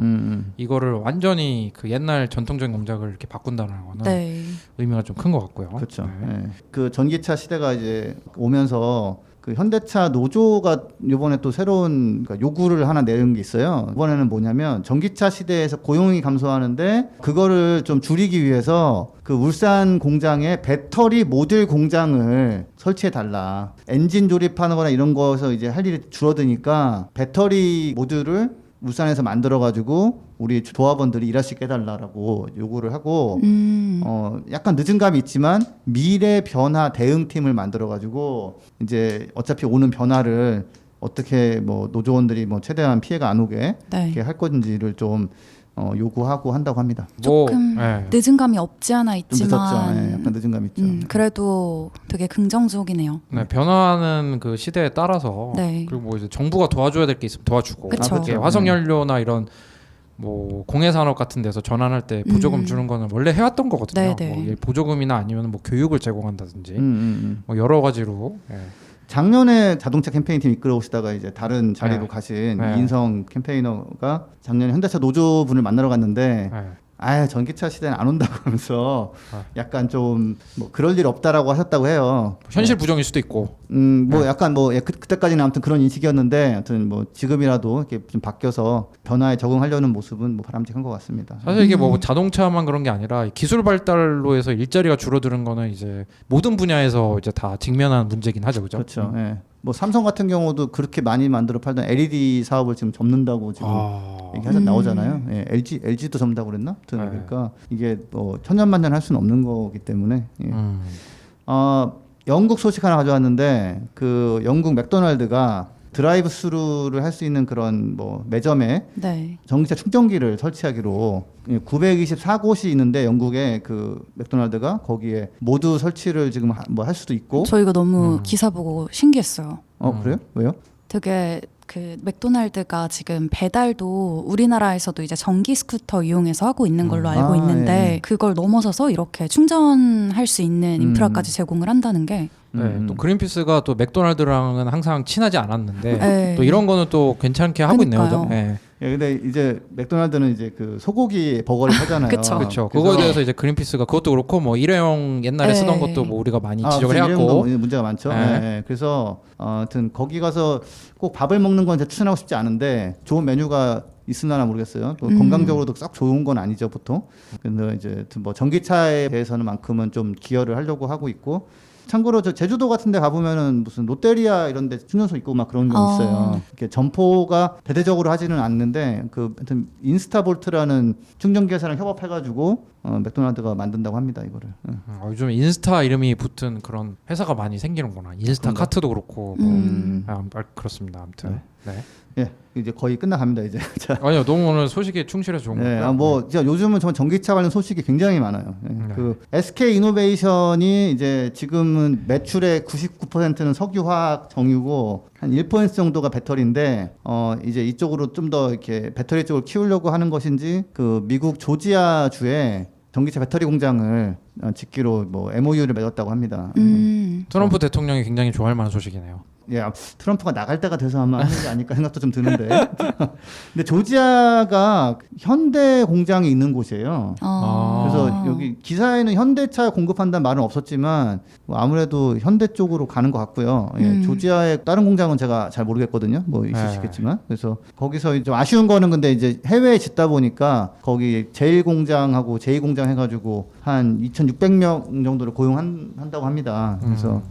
이거를 완전히 그 옛날 전통적인 공장을 이렇게 바꾼다는 거는 네. 의미가 좀 큰 것 같고요. 그렇죠. 네. 예. 그 전기차 시대가 이제 오면서 그 현대차 노조가 이번에 또 새로운 그러니까 요구를 하나 내는 게 있어요. 이번에는 뭐냐면 전기차 시대에서 고용이 감소하는데 그거를 좀 줄이기 위해서 그 울산 공장에 배터리 모듈 공장을 설치해 달라. 엔진 조립하는 거나 이런 거에서 이제 할 일이 줄어드니까 배터리 모듈을 울산에서 만들어가지고 우리 조합원들이 일할 수 있게 해달라고 요구를 하고 약간 늦은 감이 있지만 미래 변화 대응팀을 만들어가지고 이제 어차피 오는 변화를 어떻게 뭐 노조원들이 뭐 최대한 피해가 안 오게 네. 이렇게 할 건지를 좀 요구하고 한다고 합니다. 조금 늦은 감이 없지 않아 좀 있지만 늦었죠. 네, 약간 늦은 감이 있죠. 그래도 되게 긍정적이네요. 네, 변화하는 그 시대에 따라서 네. 그리고 뭐 이제 정부가 도와줘야 될 게 있으면 도와주고 그쵸. 이게 화석연료나 이런 뭐 공해산업 같은 데서 전환할 때 보조금 주는 거는 원래 해왔던 거거든요. 네네. 뭐 보조금이나 아니면 뭐 교육을 제공한다든지 뭐 여러 가지로. 작년에 자동차 캠페인팀 이끌어 오시다가 이제 다른 자리로 가신 이인성 캠페이너가 작년에 현대차 노조분을 만나러 갔는데 전기차 시대는 안 온다고 하면서 약간 좀 뭐 그럴 일 없다라고 하셨다고 해요. 현실 부정일 수도 있고. 약간 그때까지는 아무튼 그런 인식이었는데 아무튼 뭐 지금이라도 이렇게 좀 바뀌어서 변화에 적응하려는 모습은 뭐 바람직한 것 같습니다. 사실 이게 뭐 자동차만 그런 게 아니라 기술 발달로 해서 일자리가 줄어드는 거는 이제 모든 분야에서 이제 다 직면한 문제긴 하죠, 그죠? 그렇죠. 예. 뭐 삼성 같은 경우도 그렇게 많이 만들어 팔던 LED 사업을 지금 접는다고 지금 얘기하자 나오잖아요. 예, LG도 접는다고 그랬나? 그러니까 이게 뭐 천년만년 할 수는 없는 거기 때문에. 예. 영국 소식 하나 가져왔는데 그 영국 맥도날드가 드라이브 스루를 할 수 있는 그런 뭐 매점에 네. 전기차 충전기를 설치하기로 924곳이 있는데 영국에 그 맥도날드가 거기에 모두 설치를 지금 뭐 할 수도 있고. 저 이거 너무 기사 보고 신기했어요. 그래요? 왜요? 되게 그 맥도날드가 지금 배달도 우리나라에서도 이제 전기 스쿠터 이용해서 하고 있는 걸로 알고 있는데 그걸 넘어서서 이렇게 충전할 수 있는 인프라까지 제공을 한다는 게 또 그린피스가 또 맥도날드랑은 항상 친하지 않았는데 또 이런 거는 또 괜찮게 하고 그러니까요. 있네요. 네. 예, 근데 이제 맥도날드는 이제 그 소고기 버거를 하잖아요. 그렇죠. 그거에 대해서 이제 그린피스가 그것도 그렇고 뭐 일회용 옛날에 쓰던 것도 뭐 우리가 많이 지적을 해왔고 문제가 많죠. 예, 그래서 하여튼 거기 가서 꼭 밥을 먹는 건 제가 추천하고 싶지 않은데 좋은 메뉴가 있으나 모르겠어요. 또 건강적으로도 썩 좋은 건 아니죠 보통. 근데 이제 뭐 전기차에 대해서는만큼은 좀 기여를 하려고 하고 있고. 참고로 저 제주도 같은 데 가보면은 무슨 롯데리아 이런 데 충전소 있고 막 그런 게 있어요. 이렇게 점포가 대대적으로 하지는 않는데 그 하여튼 인스타볼트라는 충전기 회사랑 협업해가지고 맥도날드가 만든다고 합니다 이거를. 요즘 인스타 이름이 붙은 그런 회사가 많이 생기는구나. 인스타 카트도 그렇고 그렇습니다. 아무튼 예, 이제 거의 끝나갑니다 이제. 아니요, 너무 오늘 소식에 충실해서 좋은 것 같아요. 뭐 진짜 요즘은 정말 전기차 관련 소식이 굉장히 많아요. 그 SK 이노베이션이 이제 지금은 매출의 99%는 석유화학 정유고 한 1% 정도가 배터리인데 이제 이쪽으로 좀 더 이렇게 배터리 쪽을 키우려고 하는 것인지 그 미국 조지아 주에 전기차 배터리 공장을 짓기로 뭐 MOU를 맺었다고 합니다. 트럼프 대통령이 굉장히 좋아할 만한 소식이네요. 예, 트럼프가 나갈 때가 돼서 아마 하는 게 아닐까 생각도 좀 드는데. 근데 조지아가 현대 공장이 있는 곳이에요. 그래서 여기 기사에는 현대차 공급한다는 말은 없었지만 뭐 아무래도 현대 쪽으로 가는 것 같고요. 예, 조지아의 다른 공장은 제가 잘 모르겠거든요. 뭐 있으시겠지만. 그래서 거기서 좀 아쉬운 거는 근데 이제 해외에 짓다 보니까 거기 제1공장하고 제2공장 해가지고 한 2,600명 정도를 고용한다고 합니다. 그래서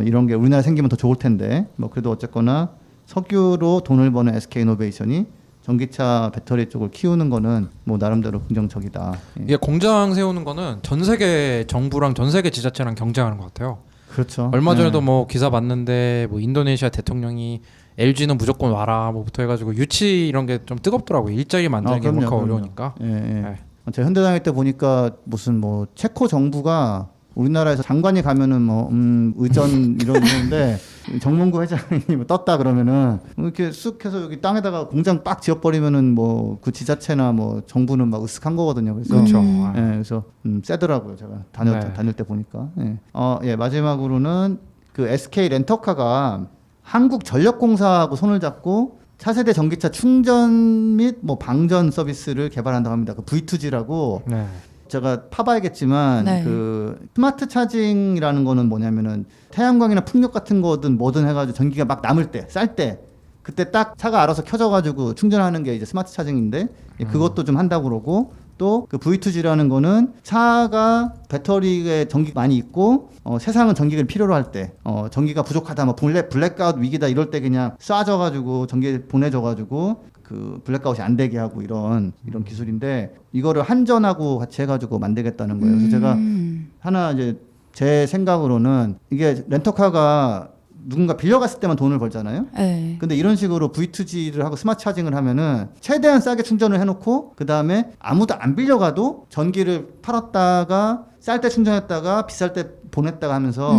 이런 게 우리나라에 생기면 더 좋을 텐데 뭐 그래도 어쨌거나 석유로 돈을 버는 SK이노베이션이 전기차 배터리 쪽을 키우는 거는 뭐 나름대로 긍정적이다. 예. 이게 공장 세우는 거는 전 세계 정부랑 전 세계 지자체랑 경쟁하는 것 같아요. 그렇죠. 얼마 전에도 뭐 기사 봤는데 뭐 인도네시아 대통령이 LG는 무조건 와라 뭐부터 해가지고 유치 이런 게 좀 뜨겁더라고요. 일자리 만드는 게 그렇게 어려우니까. 예, 예. 네. 제가 현대 다닐 때 보니까 무슨 뭐 체코 정부가 우리나라에서 장관이 가면은 뭐 의전 이러는데 정몽구 회장이 뭐 떴다 그러면은 이렇게 쑥 해서 여기 땅에다가 공장 빡 지어버리면은 뭐 그 지자체나 뭐 정부는 막 으쓱한 거거든요. 그래서 그렇죠. 예, 그래서 세더라고요. 제가 다닐 때 보니까. 예. 예, 마지막으로는 그 SK 렌터카가 한국전력공사하고 손을 잡고 차세대 전기차 충전 및 뭐 방전 서비스를 개발한다고 합니다. 그 V2G라고. 네. 제가 파봐야겠지만 네. 그 스마트 차징이라는 거는 뭐냐면은 태양광이나 풍력 같은 거든 뭐든 해가지고 전기가 막 남을 때, 쌀 때 그때 딱 차가 알아서 켜져가지고 충전하는 게 이제 스마트 차징인데 그것도 좀 한다고 그러고 또 그 V2G라는 거는 차가 배터리에 전기가 많이 있고 세상은 전기를 필요로 할 때 전기가 부족하다 뭐 블랙아웃 위기다 이럴 때 그냥 쏴져가지고 전기 보내줘가지고 그 블랙아웃이 안 되게 하고 이런 기술인데 이거를 한전하고 같이 해가지고 만들겠다는 거예요. 그래서 제가 하나 이제 제 생각으로는 이게 렌터카가 누군가 빌려갔을 때만 돈을 벌잖아요. 네. 근데 이런 식으로 V2G를 하고 스마트 차징을 하면은 최대한 싸게 충전을 해놓고 그 다음에 아무도 안 빌려가도 전기를 팔았다가 쌀 때 충전했다가 비쌀 때 보냈다가 하면서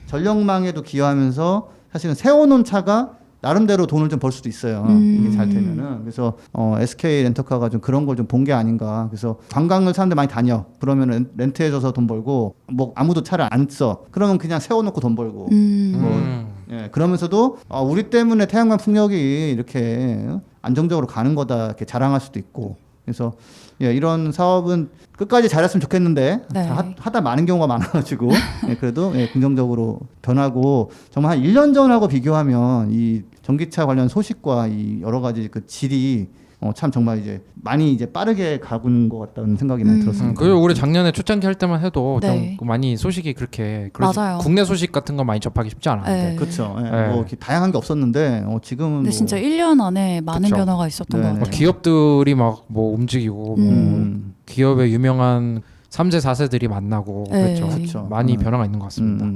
전력망에도 기여하면서 사실은 세워놓은 차가 나름대로 돈을 좀 벌 수도 있어요. 이게 잘 되면은. 그래서 SK 렌터카가 좀 그런 걸 좀 본 게 아닌가. 그래서 관광을 사람들 많이 다녀. 그러면 렌트해줘서 돈 벌고 뭐 아무도 차를 안 써. 그러면 그냥 세워놓고 돈 벌고. 예, 그러면서도 우리 때문에 태양광 풍력이 이렇게 안정적으로 가는 거다 이렇게 자랑할 수도 있고. 그래서 예, 이런 사업은 끝까지 잘했으면 좋겠는데 네. 하다 많은 경우가 많아가지고 예, 그래도 예, 긍정적으로 변하고 정말 한 1년 전하고 비교하면 이 전기차 관련 소식과 이 여러 가지 그 질이 참 정말 이제 많이 이제 빠르게 가는 것 같다는 생각이 많이 들었습니다. 그리고 우리 작년에 초창기 할 때만 해도 네. 좀 많이 소식이 그렇게 맞아요. 국내 소식 같은 거 많이 접하기 쉽지 않았는데. 네. 그렇죠. 예, 네. 뭐 이렇게 다양한 게 없었는데 지금은 근데 진짜 1년 안에 많은 그쵸. 변화가 있었던 네, 것 네. 같아요. 기업들이 막 뭐 움직이고 뭐 기업의 유명한 3세 4세들이 만나고 네. 그렇죠. 그쵸. 많이 변화가 있는 것 같습니다.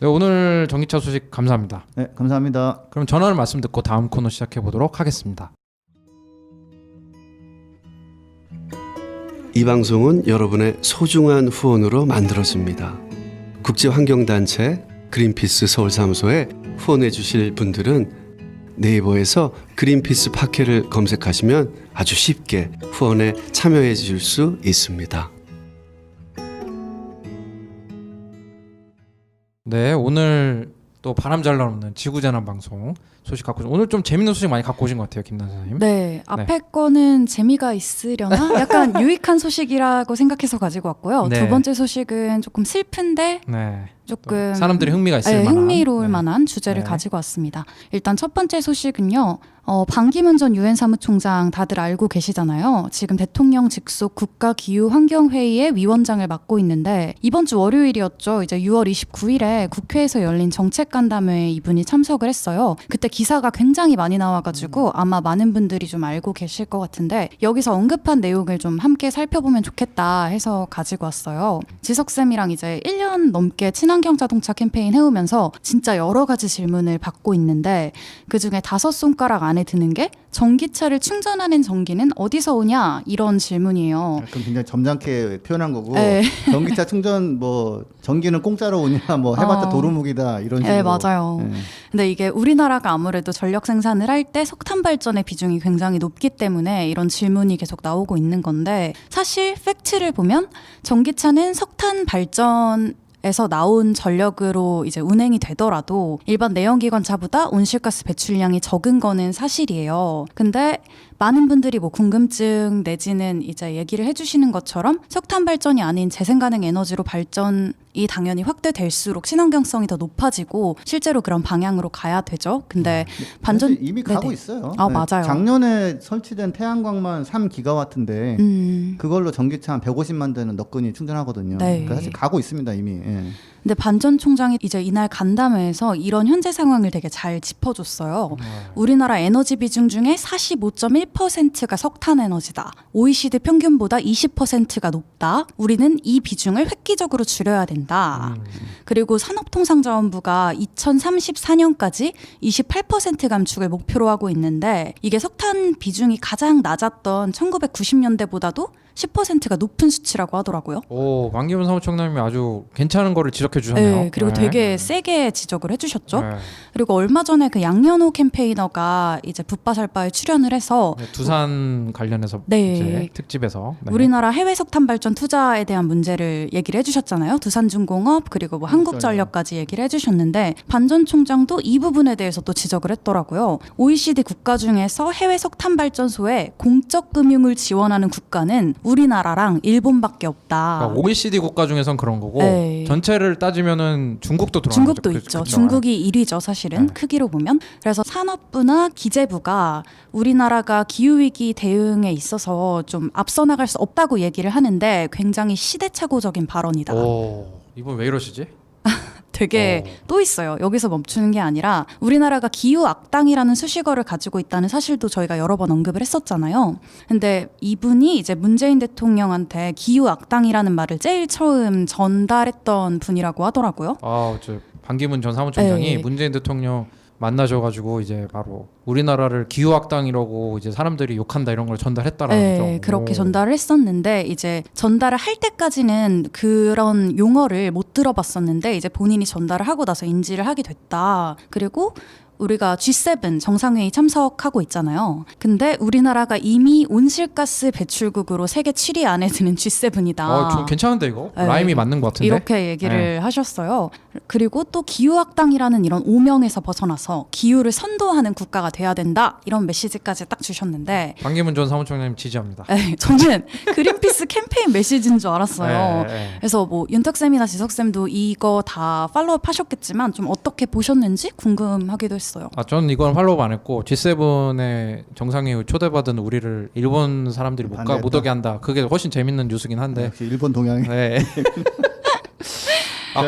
네, 오늘 전기차 소식 감사합니다. 네, 감사합니다. 그럼 전화를 말씀 듣고 다음 코너 시작해 보도록 하겠습니다. 이 방송은 여러분의 소중한 후원으로 만들어집니다. 국제환경단체 그린피스 서울사무소에 후원해 주실 분들은 네이버에서 그린피스 팟캐를 검색하시면 아주 쉽게 후원에 참여해 주실 수 있습니다. 네, 오늘 또 바람 잘 나오는 지구재난 방송 소식 갖고 오늘 좀 재밌는 소식 많이 갖고 오신 것 같아요, 김난 선생님. 네, 앞에 거는 재미가 있으려나 약간 유익한 소식이라고 생각해서 가지고 왔고요. 네. 두 번째 소식은 조금 슬픈데 네. 조금 사람들이 흥미가 있을 만한 흥미로울 네. 만한 주제를 네. 가지고 왔습니다. 일단 첫 번째 소식은요. 반기문 전 유엔 사무총장 다들 알고 계시잖아요. 지금 대통령 직속 국가기후환경회의의 위원장을 맡고 있는데 이번 주 월요일이었죠. 이제 6월 29일에 국회에서 열린 정책간담회에 이분이 참석을 했어요. 그때 기사가 굉장히 많이 나와가지고 아마 많은 분들이 좀 알고 계실 것 같은데 여기서 언급한 내용을 좀 함께 살펴보면 좋겠다 해서 가지고 왔어요. 지석쌤이랑 이제 1년 넘게 친환경 자동차 캠페인 해오면서 진짜 여러 가지 질문을 받고 있는데 그중에 5손가락 안에 드는 게 전기차를 충전하는 전기는 어디서 오냐 이런 질문이에요. 그럼 굉장히 점잖게 표현한 거고 네. 전기차 충전 뭐 전기는 공짜로 오냐 뭐 해봤자 도루묵이다 이런 식으로. 네, 맞아요. 네. 근데 이게 우리나라가 아무래도 전력 생산을 할 때 석탄 발전의 비중이 굉장히 높기 때문에 이런 질문이 계속 나오고 있는 건데 사실 팩트를 보면 전기차는 석탄 발전 에서 나온 전력으로 이제 운행이 되더라도 일반 내연기관차보다 온실가스 배출량이 적은 거는 사실이에요. 근데 많은 분들이 뭐 궁금증 내지는 이제 얘기를 해주시는 것처럼 석탄 발전이 아닌 재생가능 에너지로 발전이 당연히 확대될수록 친환경성이 더 높아지고 실제로 그런 방향으로 가야 되죠. 근데 반전 이미 가고 있어요. 아, 맞아요. 작년에 설치된 태양광만 3기가와트인데 그걸로 전기차 한 150만 대는 너끈히 충전하거든요. 네. 그러니까 사실 가고 있습니다 이미. 예. 근데 반 전 총장이 이제 이날 간담회에서 이런 현재 상황을 되게 잘 짚어줬어요. 우리나라 에너지 비중 중에 45.1%가 석탄 에너지다. OECD 평균보다 20%가 높다. 우리는 이 비중을 획기적으로 줄여야 된다. 그리고 산업통상자원부가 2034년까지 28% 감축을 목표로 하고 있는데 이게 석탄 비중이 가장 낮았던 1990년대보다도 10%가 높은 수치라고 하더라고요. 오, 왕기문 사무총장님이 아주 괜찮은 거를 지적해 주셨네요. 네, 그리고 되게 세게 지적을 해주셨죠. 그리고 얼마 전에 그 양현호 캠페이너가 이제 붓바살바에 출연을 해서 두산 관련해서 이제 특집에서 우리나라 해외 석탄 발전 투자에 대한 문제를 얘기를 해주셨잖아요. 두산중공업 그리고 뭐 한국전력까지 얘기를 해주셨는데 반 전 총장도 이 부분에 대해서 또 지적을 했더라고요. OECD 국가 중에서 해외 석탄 발전소에 공적 금융을 지원하는 국가는 우리나라랑 일본밖에 없다. 그러니까 OECD 국가 중에선 그런 거고 전체를 따지면은 중국도 들어가는 중국도 거죠. 있죠. 그렇죠? 중국이 1위죠, 사실은. 크기로 보면. 그래서 산업부나 기재부가 우리나라가 기후위기 대응에 있어서 좀 앞서 나갈 수 없다고 얘기를 하는데 굉장히 시대착오적인 발언이다. 오, 이분 왜 이러시지? 되게 또 있어요. 여기서 멈추는 게 아니라 우리나라가 기후악당이라는 수식어를 가지고 있다는 사실도 저희가 여러 번 언급을 했었잖아요. 근데 이분이 이제 문재인 대통령한테 기후악당이라는 말을 제일 처음 전달했던 분이라고 하더라고요. 아, 저 반기문 전 사무총장이 문재인 대통령 만나셔가지고 이제 바로 우리나라를 기후악당이라고 이제 사람들이 욕한다 이런 걸 전달했다라는 거죠. 그렇게 전달을 했었는데 이제 전달을 할 때까지는 그런 용어를 못 들어봤었는데 이제 본인이 전달을 하고 나서 인지를 하게 됐다. 그리고 우리가 G7 정상회의 참석하고 있잖아요. 근데 우리나라가 이미 온실가스 배출국으로 세계 7위 안에 드는 G7이다. 좀 괜찮은데 이거? 라임이 맞는 것 같은데? 이렇게 얘기를 하셨어요. 그리고 또 기후악당이라는 이런 오명에서 벗어나서 기후를 선도하는 국가가 돼야 된다. 이런 메시지까지 딱 주셨는데 반기문 전 사무총장님 지지합니다. 저는 그린피스 캠페인 메시지인 줄 알았어요. 그래서 뭐 윤탁쌤이나 지석쌤도 이거 다 팔로우업 하셨겠지만 좀 어떻게 보셨는지 궁금하기도 했어요. 저는 이건 팔로우 안 했고 G7에 정상회의 초대받은 우리를 일본 사람들이 못 오게 한다. 그게 훨씬 재밌는 뉴스긴 한데. 역시 일본 동향이. 네.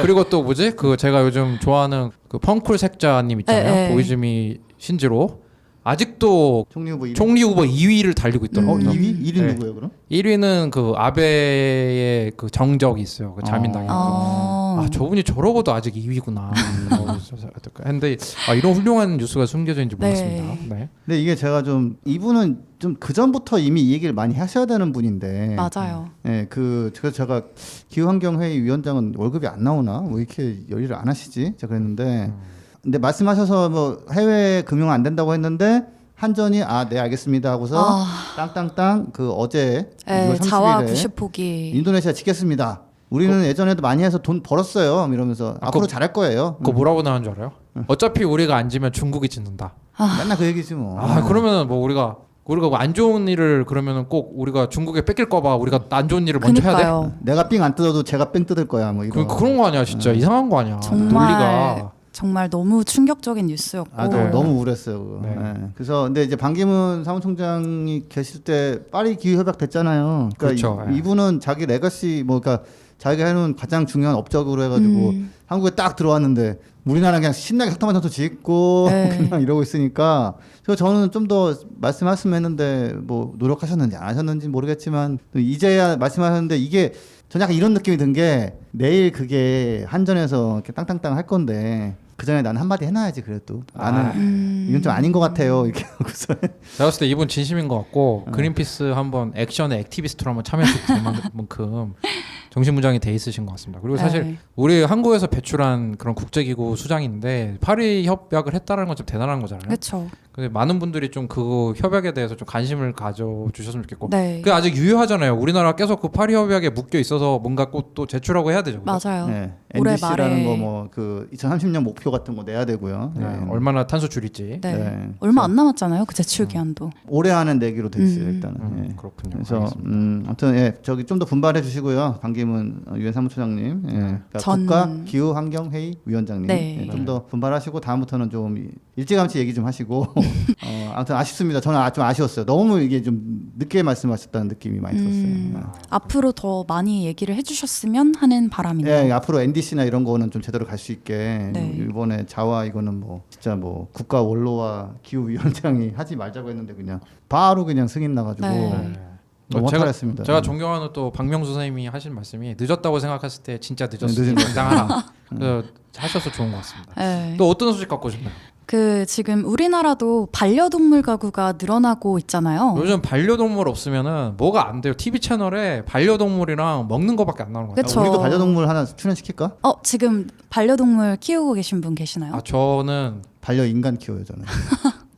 그리고 또 뭐지? 그 제가 요즘 좋아하는 그 펑쿨 색자님 있잖아요. 보이즈미 신지로 아직도 총리 후보 2위를 달리고 있더라고요. 2위? 1위 누구예요 그럼? 1위는 그 아베의 그 정적이 있어요. 그 자민당이. 저분이 저러고도 아직 2위구나. 근데 이런 훌륭한 뉴스가 숨겨져 있는지 몰랐습니다. 네. 근데 이게 제가 좀 이분은 좀 그 전부터 이미 이 얘기를 많이 하셔야 되는 분인데. 맞아요. 네, 그래서 제가 기후환경회의 위원장은 월급이 안 나오나? 왜 이렇게 열일을 안 하시지? 제가 그랬는데. 근데 말씀하셔서 뭐 해외 금융 안 된다고 했는데 한전이 네 알겠습니다 하고서 땅땅땅 그 어제 6월 자와 30일에 90포기 인도네시아 지켰습니다. 우리는 예전에도 많이 해서 돈 벌었어요. 이러면서 앞으로 잘할 거예요. 그거 뭐라고 나온 줄 알아요? 어차피 우리가 안 지면 중국이 짓는다. 맨날 그 얘기지 뭐. 그러면은 뭐 우리가 안 좋은 일을 그러면은 꼭 우리가 중국에 뺏길까 봐 우리가 안 좋은 일을 먼저 해야 돼? 내가 삥 안 뜯어도 제가 삥 뜯을 거야 뭐 이런. 그런 거 아니야 진짜. 이상한 거 아니야. 논리가. 정말 너무 충격적인 뉴스였고 너무 우울했어요. 네. 그래서 근데 이제 반기문 사무총장이 계실 때 파리 기후 협약 됐잖아요. 그러니까 그렇죠. 이분은 자기 레거시 그러니까 자기가 해놓은 가장 중요한 업적으로 해가지고 한국에 딱 들어왔는데 우리나라 그냥 신나게 석탄 발전소 짓고 그냥 이러고 있으니까 그래서 저는 좀 더 말씀하셨으면 했는데 뭐 노력하셨는지 안 하셨는지 모르겠지만 이제야 말씀하셨는데 이게 전 약간 이런 느낌이 든 게 내일 그게 한전에서 이렇게 땅땅땅 할 건데 그 전에 나는 한마디 해놔야지 그래도 나는 이건 좀 아닌 것 같아요 이렇게 하고서 제가 봤을 때 이분 진심인 것 같고 그린피스 한번 액션에 액티비스트로 한번 참여하실 만큼 정신무장이 돼 있으신 것 같습니다. 그리고 사실 우리 한국에서 배출한 그런 국제기구 수장인데 파리 협약을 했다는 건 좀 대단한 거잖아요. 그렇죠. 많은 분들이 좀 그 협약에 대해서 좀 관심을 가져주셨으면 좋겠고. 네. 그 아직 유효하잖아요. 우리나라 계속 그 파리 협약에 묶여 있어서 뭔가 꼭 또 제출하고 해야 되죠. 그죠? 맞아요. 네. 올해 NDC라는 말에 거 뭐 그 2030년 목표 같은 거 내야 되고요. 네. 얼마나 탄소 줄일지. 네. 네. 얼마 안 남았잖아요. 그 제출 기한도. 올해 안에 내기로 돼 있어요 일단은. 예. 그렇군요. 그래서 아무튼 예, 저기 좀 더 분발해 주시고요. 반기문 유엔 사무처장님, 예. 그러니까 전- 국가 기후 환경 회의 위원장님, 네. 좀 더 분발하시고 다음부터는 좀 일찌감치 얘기 좀 하시고. 아무튼 아쉽습니다. 저는 좀 아쉬웠어요. 너무 이게 좀 늦게 말씀하셨다는 느낌이 많이 들었어요. 앞으로 더 많이 얘기를 해주셨으면 하는 바람이네요. 예, 앞으로 NDC나 이런 거는 좀 제대로 갈 수 있게 네. 일본의 자와 이거는 뭐 진짜 뭐 국가 원로와 기후 위원장이 하지 말자고 했는데 그냥 바로 그냥 승인 나가지고. 네. 너무 화탈했습니다. 제가 존경하는 또 박명수 선생님이 하신 말씀이 늦었다고 생각했을 때 진짜 늦었을 늦은 때 거. 당장하라. 하셔서 좋은 것 같습니다. 네. 또 어떤 소식 갖고 오셨나요? 그 지금 우리나라도 반려동물 가구가 늘어나고 있잖아요. 요즘 반려동물 없으면은 뭐가 안 돼요. TV 채널에 반려동물이랑 먹는 거밖에 안 나오는 거예요. 그쵸. 우리도 반려동물 하나 출연시킬까? 지금 반려동물 키우고 계신 분 계시나요? 아 저는 반려인간 키워요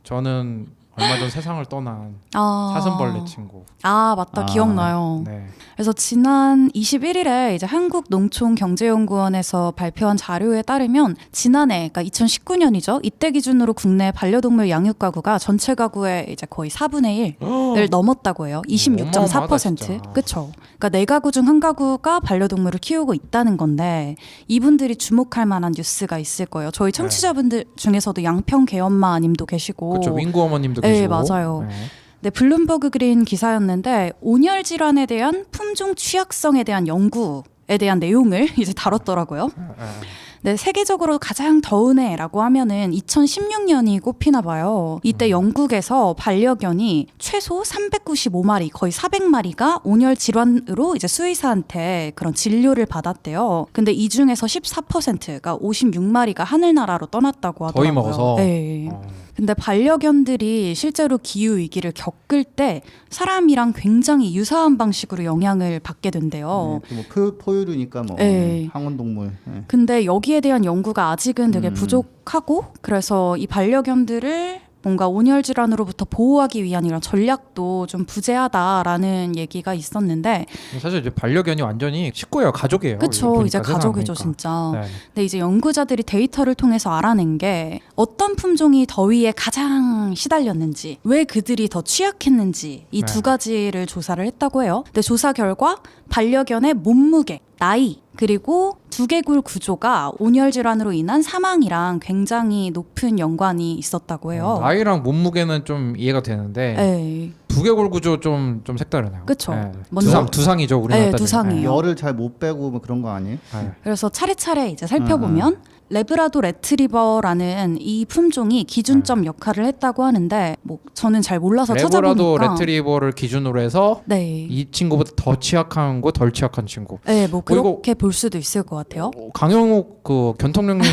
저는. 얼마 전 세상을 떠난 아. 사슴벌레 친구. 맞다. 기억나요. 네. 그래서 지난 21일에 이제 한국농촌경제연구원에서 발표한 자료에 따르면 지난해, 그러니까 2019년이죠. 이때 기준으로 국내 반려동물 양육 가구가 전체 가구의 이제 거의 4분의 1을 넘었다고 해요. 26.4%. 그렇죠. 그러니까 4가구 중 1가구가 반려동물을 키우고 있다는 건데 이분들이 주목할 만한 뉴스가 있을 거예요. 저희 청취자분들 중에서도 양평개엄마님도 계시고 그렇죠. 윙구 어머님도 네, 계시고. 맞아요. 네. 네, 블룸버그 그린 기사였는데 온열 질환에 대한 품종 취약성에 대한 연구에 대한 내용을 이제 다뤘더라고요. 네, 세계적으로 가장 더운 해라고 하면은 2016년이 꼽히나 봐요. 이때 영국에서 반려견이 최소 395마리, 거의 400마리가 온열 질환으로 이제 수의사한테 그런 진료를 받았대요. 근데 이 중에서 14%가 56마리가 하늘나라로 떠났다고 하더라고요. 더위 먹어서. 네. 근데 반려견들이 실제로 기후 위기를 겪을 때 사람이랑 굉장히 유사한 방식으로 영향을 받게 된대요. 뭐 포유류니까 뭐 네. 항온동물. 네. 근데 여기에 대한 연구가 아직은 되게 부족하고 그래서 이 반려견들을 뭔가 온열 질환으로부터 보호하기 위한 이런 전략도 좀 부재하다라는 얘기가 있었는데 사실 이제 반려견이 완전히 식구예요. 가족이에요. 그쵸, 이제 세상을 가족이죠 보니까. 진짜. 네. 근데 이제 연구자들이 데이터를 통해서 알아낸 게 어떤 품종이 더위에 가장 시달렸는지, 왜 그들이 더 취약했는지 이 두 가지를 조사를 했다고 해요. 근데 조사 결과 반려견의 몸무게, 나이, 그리고 두개골 구조가 온열 질환으로 인한 사망이랑 굉장히 높은 연관이 있었다고 해요. 나이랑 몸무게는 좀 이해가 되는데 네. 두개골 구조 좀 색다르네요. 그쵸. 네. 먼저- 두상이죠. 우리나라 네, 따지면. 두상이에요. 열을 잘 못 빼고 뭐 그런 거 아니에요? 네. 그래서 차례차례 이제 살펴보면 레브라도 레트리버라는 이 품종이 기준점 역할을 했다고 하는데 뭐 저는 잘 몰라서 레브라도 찾아보니까 레트리버를 기준으로 해서 네. 이 친구보다 더 취약한 거, 덜 취약한 친구. 네, 뭐 이거- 그렇게 볼 수도 있을 것 같아요. 강영욱 그 견통령님이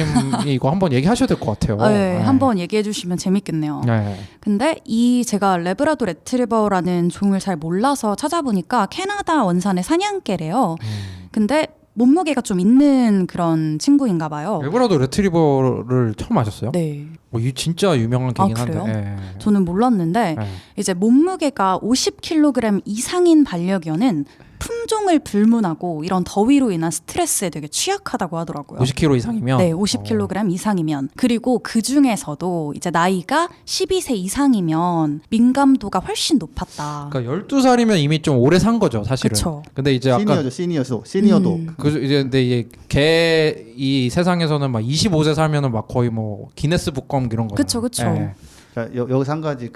이거 한번 얘기하셔야 될 것 같아요. 네, 한번 얘기해 주시면 재밌겠네요. 네. 근데 이 제가 레브라도 레트리버라는 종을 잘 몰라서 찾아보니까 캐나다 원산의 사냥개래요. 근데 몸무게가 좀 있는 그런 친구인가 봐요. 레브라도 레트리버를 처음 아셨어요? 네. 이 진짜 유명한 개긴 한데. 그래요? 네. 저는 몰랐는데 네. 이제 몸무게가 50kg 이상인 반려견은 품종을 불문하고 이런 더위로 인한 스트레스에 되게 취약하다고 하더라고요. 50kg 이상이면? 네, 50kg 이상이면. 그리고 그 중에서도 이제 나이가 12세 이상이면 민감도가 훨씬 높았다. 그러니까 12살이면 이미 좀 오래 산 거죠, 사실은. 그쵸. 근데 이제 아까 시니어도. 이제 근데 이게 개 이 세상에서는 막 25세 살면은 막 거의 뭐 기네스북검 이런 거. 그쵸, 그쵸. 자, 여기서 한 가지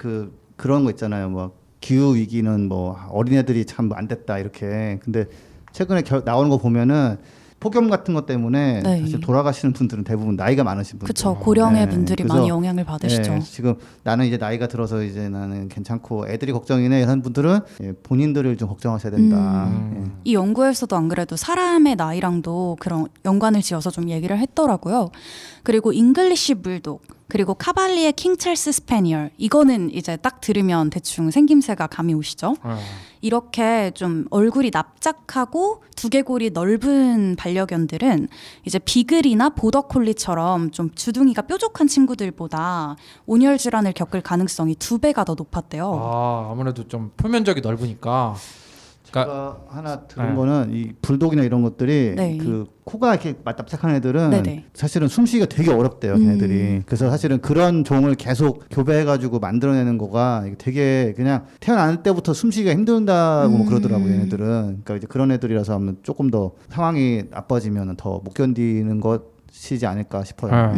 그런 거 있잖아요. 뭐 기후 위기는 뭐 어린애들이 참 안 됐다 이렇게. 근데 최근에 나오는 거 보면은 폭염 같은 것 때문에 네. 사실 돌아가시는 분들은 대부분 나이가 많으신 분들. 그쵸. 고령의 네, 분들이 그래서, 많이 영향을 받으시죠. 네, 지금 나는 이제 나이가 들어서 이제 나는 괜찮고 애들이 걱정이네 이런 분들은 본인들을 좀 걱정하셔야 된다. 이 연구에서도 안 그래도 사람의 나이랑도 그런 연관을 지어서 좀 얘기를 했더라고요. 그리고 잉글리시 불독 그리고 카발리의 킹 찰스 스패니얼 이거는 이제 딱 들으면 대충 생김새가 감이 오시죠? 이렇게 좀 얼굴이 납작하고 두개골이 넓은 반려견들은 이제 비글이나 보더콜리처럼 좀 주둥이가 뾰족한 친구들보다 온열 질환을 겪을 가능성이 2배가 더 높았대요. 아무래도 좀 표면적이 넓으니까. 제가 하나 들은 거는 이 불독이나 이런 것들이 네. 그 코가 이렇게 납작한 애들은 네네. 사실은 숨쉬기가 되게 어렵대요, 걔네들이. 그래서 사실은 그런 종을 계속 교배해가지고 만들어내는 거가 이게 되게 그냥 태어날 때부터 숨쉬기가 힘든다고 뭐 그러더라고요, 얘네들은. 그러니까 이제 그런 애들이라서 아마 조금 더 상황이 나빠지면 더 못 견디는 것이지 않을까 싶어요.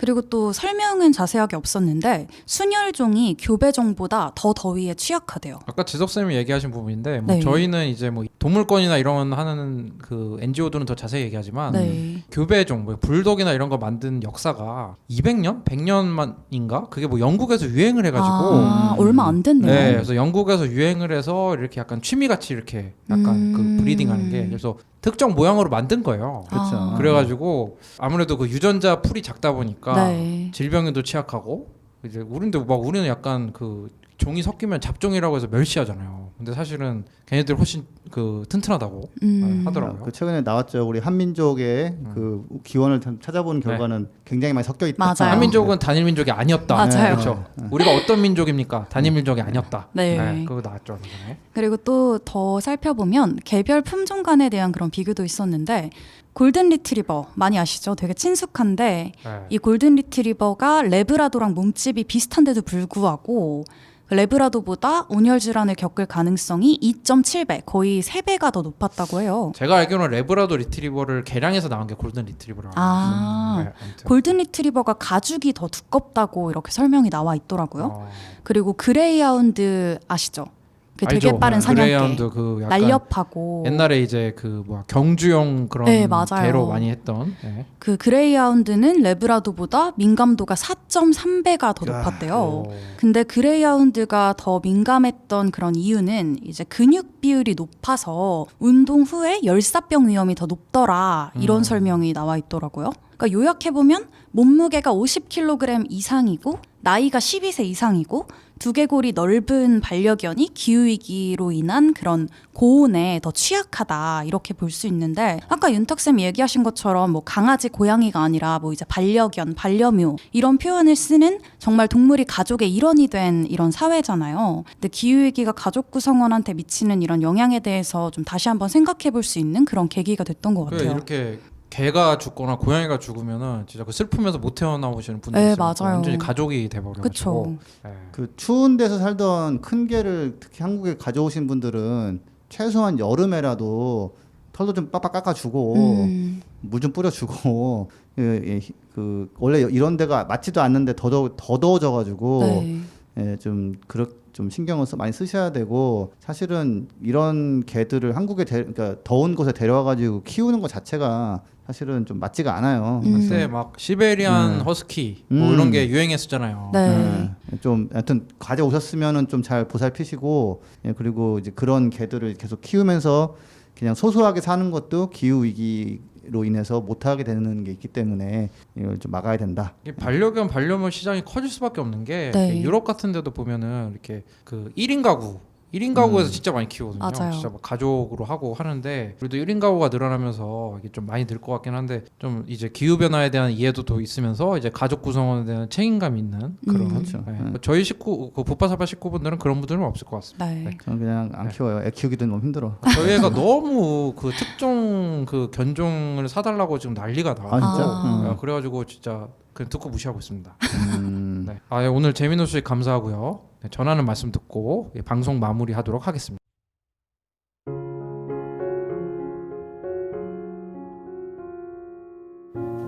그리고 또 설명은 자세하게 없었는데 순혈종이 교배종보다 더 더위에 취약하대요. 아까 지석쌤이 얘기하신 부분인데 네. 저희는 이제 뭐 동물권이나 이런 하는 그 NGO들은 더 자세히 얘기하지만 네. 교배종, 뭐 불독이나 이런 거 만든 역사가 200년? 100년만인가? 그게 뭐 영국에서 유행을 해가지고 얼마 안 됐네요. 네, 그래서 영국에서 유행을 해서 이렇게 약간 취미같이 이렇게 약간 그 브리딩하는 게 그래서 특정 모양으로 만든 거예요. 그렇죠. 그래가지고 아무래도 그 유전자 풀이 작다 보니까 네. 질병에도 취약하고 이제 우리는 약간 그 종이 섞이면 잡종이라고 해서 멸시하잖아요. 근데 사실은 걔네들 훨씬 그 튼튼하다고 하더라고요. 그 최근에 나왔죠. 우리 한민족의 그 기원을 찾아보는 결과는 굉장히 많이 섞여 있다. 맞아요. 한민족은 단일 민족이 아니었다. 맞아요. 그렇죠. 우리가 어떤 민족입니까? 단일 민족이 아니었다. 네. 그거 나왔죠. 이번에. 그리고 또 더 살펴보면 개별 품종 간에 대한 그런 비교도 있었는데 골든 리트리버 많이 아시죠? 되게 친숙한데 이 골든 리트리버가 레브라도랑 몸집이 비슷한데도 불구하고 레브라도보다 온열 질환을 겪을 가능성이 2.7배, 거의 3배가 더 높았다고 해요. 제가 알기로는 레브라도 리트리버를 개량해서 나온 게 골든 리트리버라고. 골든 리트리버가 가죽이 더 두껍다고 이렇게 설명이 나와 있더라고요. 그리고 그레이하운드 아시죠? 그 되게 알죠. 빠른 사냥개, 그레이하운드 그 약간 날렵하고 옛날에 이제 그 뭐야 경주용 그런 네, 맞아요. 개로 많이 했던. 그 그레이하운드는 레브라도보다 민감도가 4.3배가 더 높았대요. 근데 그레이하운드가 더 민감했던 그런 이유는 이제 근육 비율이 높아서 운동 후에 열사병 위험이 더 높더라 이런 설명이 나와 있더라고요. 그러니까 요약해보면 몸무게가 50kg 이상이고 나이가 12세 이상이고 두개골이 넓은 반려견이 기후위기로 인한 그런 고온에 더 취약하다 이렇게 볼 수 있는데 아까 윤탁쌤이 얘기하신 것처럼 뭐 강아지, 고양이가 아니라 뭐 이제 반려견, 반려묘 이런 표현을 쓰는 정말 동물이 가족의 일원이 된 이런 사회잖아요. 근데 기후위기가 가족 구성원한테 미치는 이런 영향에 대해서 좀 다시 한번 생각해 볼 수 있는 그런 계기가 됐던 것 같아요. 이렇게 개가 죽거나 고양이가 죽으면은 진짜 그 슬프면서 못 태어나오시는 분들 네, 있어요. 맞아요. 완전히 가족이 돼버려가지고. 그 추운 데서 살던 큰 개를 특히 한국에 가져오신 분들은 최소한 여름에라도 털도 좀 빡빡 깎아주고 물 좀 뿌려주고 그 원래 이런 데가 맞지도 않는데 더 더워져가지고 네. 좀 신경을 많이 쓰셔야 되고 사실은 이런 개들을 한국에 그러니까 더운 곳에 데려와가지고 키우는 것 자체가 사실은 좀 맞지가 않아요. 그때 막 시베리안 허스키 뭐 이런 게 유행했었잖아요. 네. 좀 하여튼 가져오셨으면은 좀 잘 보살피시고 그리고 이제 그런 개들을 계속 키우면서 그냥 소소하게 사는 것도 기후 위기로 인해서 못하게 되는 게 있기 때문에 이걸 좀 막아야 된다. 반려견 반려묘 시장이 커질 수밖에 없는 게 유럽 같은 데도 보면은 이렇게 그 1인 가구에서 진짜 많이 키우거든요. 맞아요. 진짜 막 가족으로 하고 하는데 그래도 1인 가구가 늘어나면서 이게 좀 많이 늘 것 같긴 한데 좀 이제 기후 변화에 대한 이해도 더 있으면서 이제 가족 구성원에 대한 책임감 있는 그런 그렇죠. 저희 식구 그 부파사파 식구분들은 그런 분들은 없을 것 같습니다. 네. 저는 그냥 안 키워요. 애 키우기도 너무 힘들어. 저희 애가 너무 그 특종 그 견종을 사달라고 지금 난리가 나고 그래가지고 진짜 그냥 듣고 무시하고 있습니다. 네. 오늘 재미있는 소식 감사하고요. 네, 전하는 말씀 듣고 방송 마무리하도록 하겠습니다.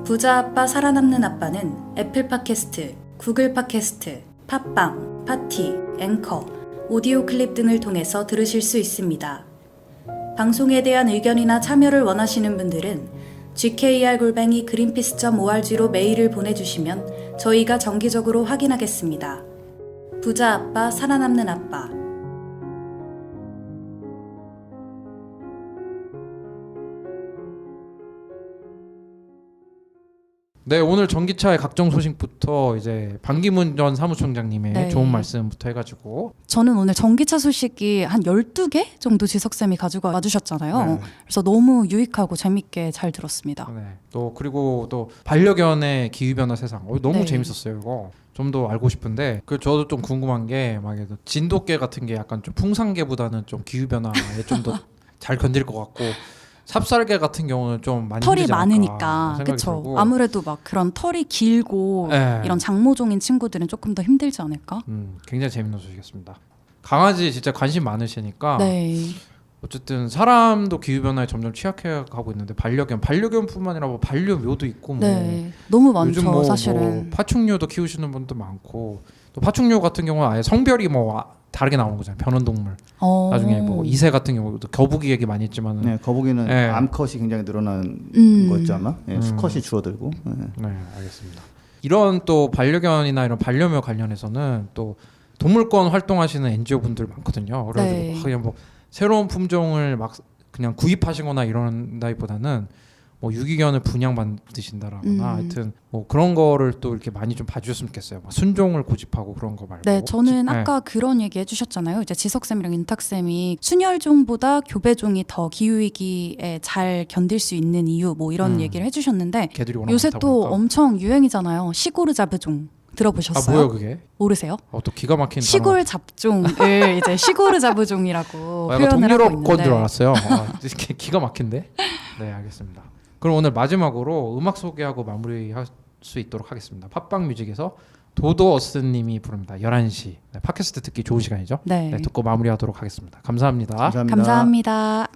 부자 아빠 살아남는 아빠는 애플 팟캐스트, 구글 팟캐스트, 팟빵, 파티, 앵커, 오디오 클립 등을 통해서 들으실 수 있습니다. 방송에 대한 의견이나 참여를 원하시는 분들은 gkr@greenpeace.org로 메일을 보내주시면 저희가 정기적으로 확인하겠습니다. 부자 아빠 살아남는 아빠. 네, 오늘 전기차의 각종 소식부터 이제 반기문 전 사무총장님의 네. 좋은 말씀부터 해가지고 저는 오늘 전기차 소식이 한 12개 정도 지석쌤이 가지고 와주셨잖아요. 네. 그래서 너무 유익하고 재밌게 잘 들었습니다. 네. 또 그리고 또 반려견의 기후변화 세상 너무 네. 재밌었어요. 이거 좀 더 알고 싶은데 그 저도 좀 궁금한 게 막 진돗개 같은 게 약간 좀 풍산개보다는 좀 기후변화에 좀 더 잘 견딜 것 같고 삽살개 같은 경우는 좀 많이 털이 힘들지 않을까 많으니까 생각이 그렇죠. 들고. 아무래도 막 그런 털이 길고 네. 이런 장모종인 친구들은 조금 더 힘들지 않을까? 굉장히 재밌는 소식이었습니다. 강아지 진짜 관심 많으시니까 네. 어쨌든 사람도 기후변화에 점점 취약해가고 있는데 반려견뿐만 아니라 뭐 반려묘도 있고 뭐 네. 너무 많죠. 요즘 뭐 사실은. 파충류도 키우시는 분도 많고 또 파충류 같은 경우는 아예 성별이 뭐 다르게 나오는 거잖아요. 변온동물. 나중에 뭐 이새 같은 경우도 거북이 얘기 많이 했지만 네, 거북이는 네. 암컷이 굉장히 늘어난 거였죠 아마. 네, 수컷이 줄어들고. 네. 네, 알겠습니다. 이런 또 반려견이나 이런 반려묘 관련해서는 또 동물권 활동하시는 NGO 분들 많거든요. 그래서 네. 그냥 뭐 새로운 품종을 막 그냥 구입하시거나 이런다기보다는 뭐 유기견을 분양 받으신다라거나 하여튼 뭐 그런 거를 또 이렇게 많이 좀 봐주셨으면 좋겠어요. 막 순종을 고집하고 그런 거 말고. 네, 저는 아까 그런 얘기 해주셨잖아요. 이제 지석쌤이랑 인탁쌤이 순혈종보다 교배종이 더 기후위기에 잘 견딜 수 있는 이유 뭐 이런 얘기를 해주셨는데 개들이 워낙 요새 많다 또 보니까. 엄청 유행이잖아요. 시골 잡종 들어보셨어요? 뭐예요 그게? 모르세요? 또 기가 막힌 시골 잡종을 이제 시골 잡종이라고 약간 표현을 하고 동유럽 건 줄 있는데 알았어요. 이렇게 기가 막힌데. 네, 알겠습니다. 그럼 오늘 마지막으로 음악 소개하고 마무리할 수 있도록 하겠습니다. 팟빵 뮤직에서 도도어스님이 부릅니다. 11시. 네, 팟캐스트 듣기 좋은 시간이죠. 네. 네, 듣고 마무리하도록 하겠습니다. 감사합니다. 감사합니다. 감사합니다.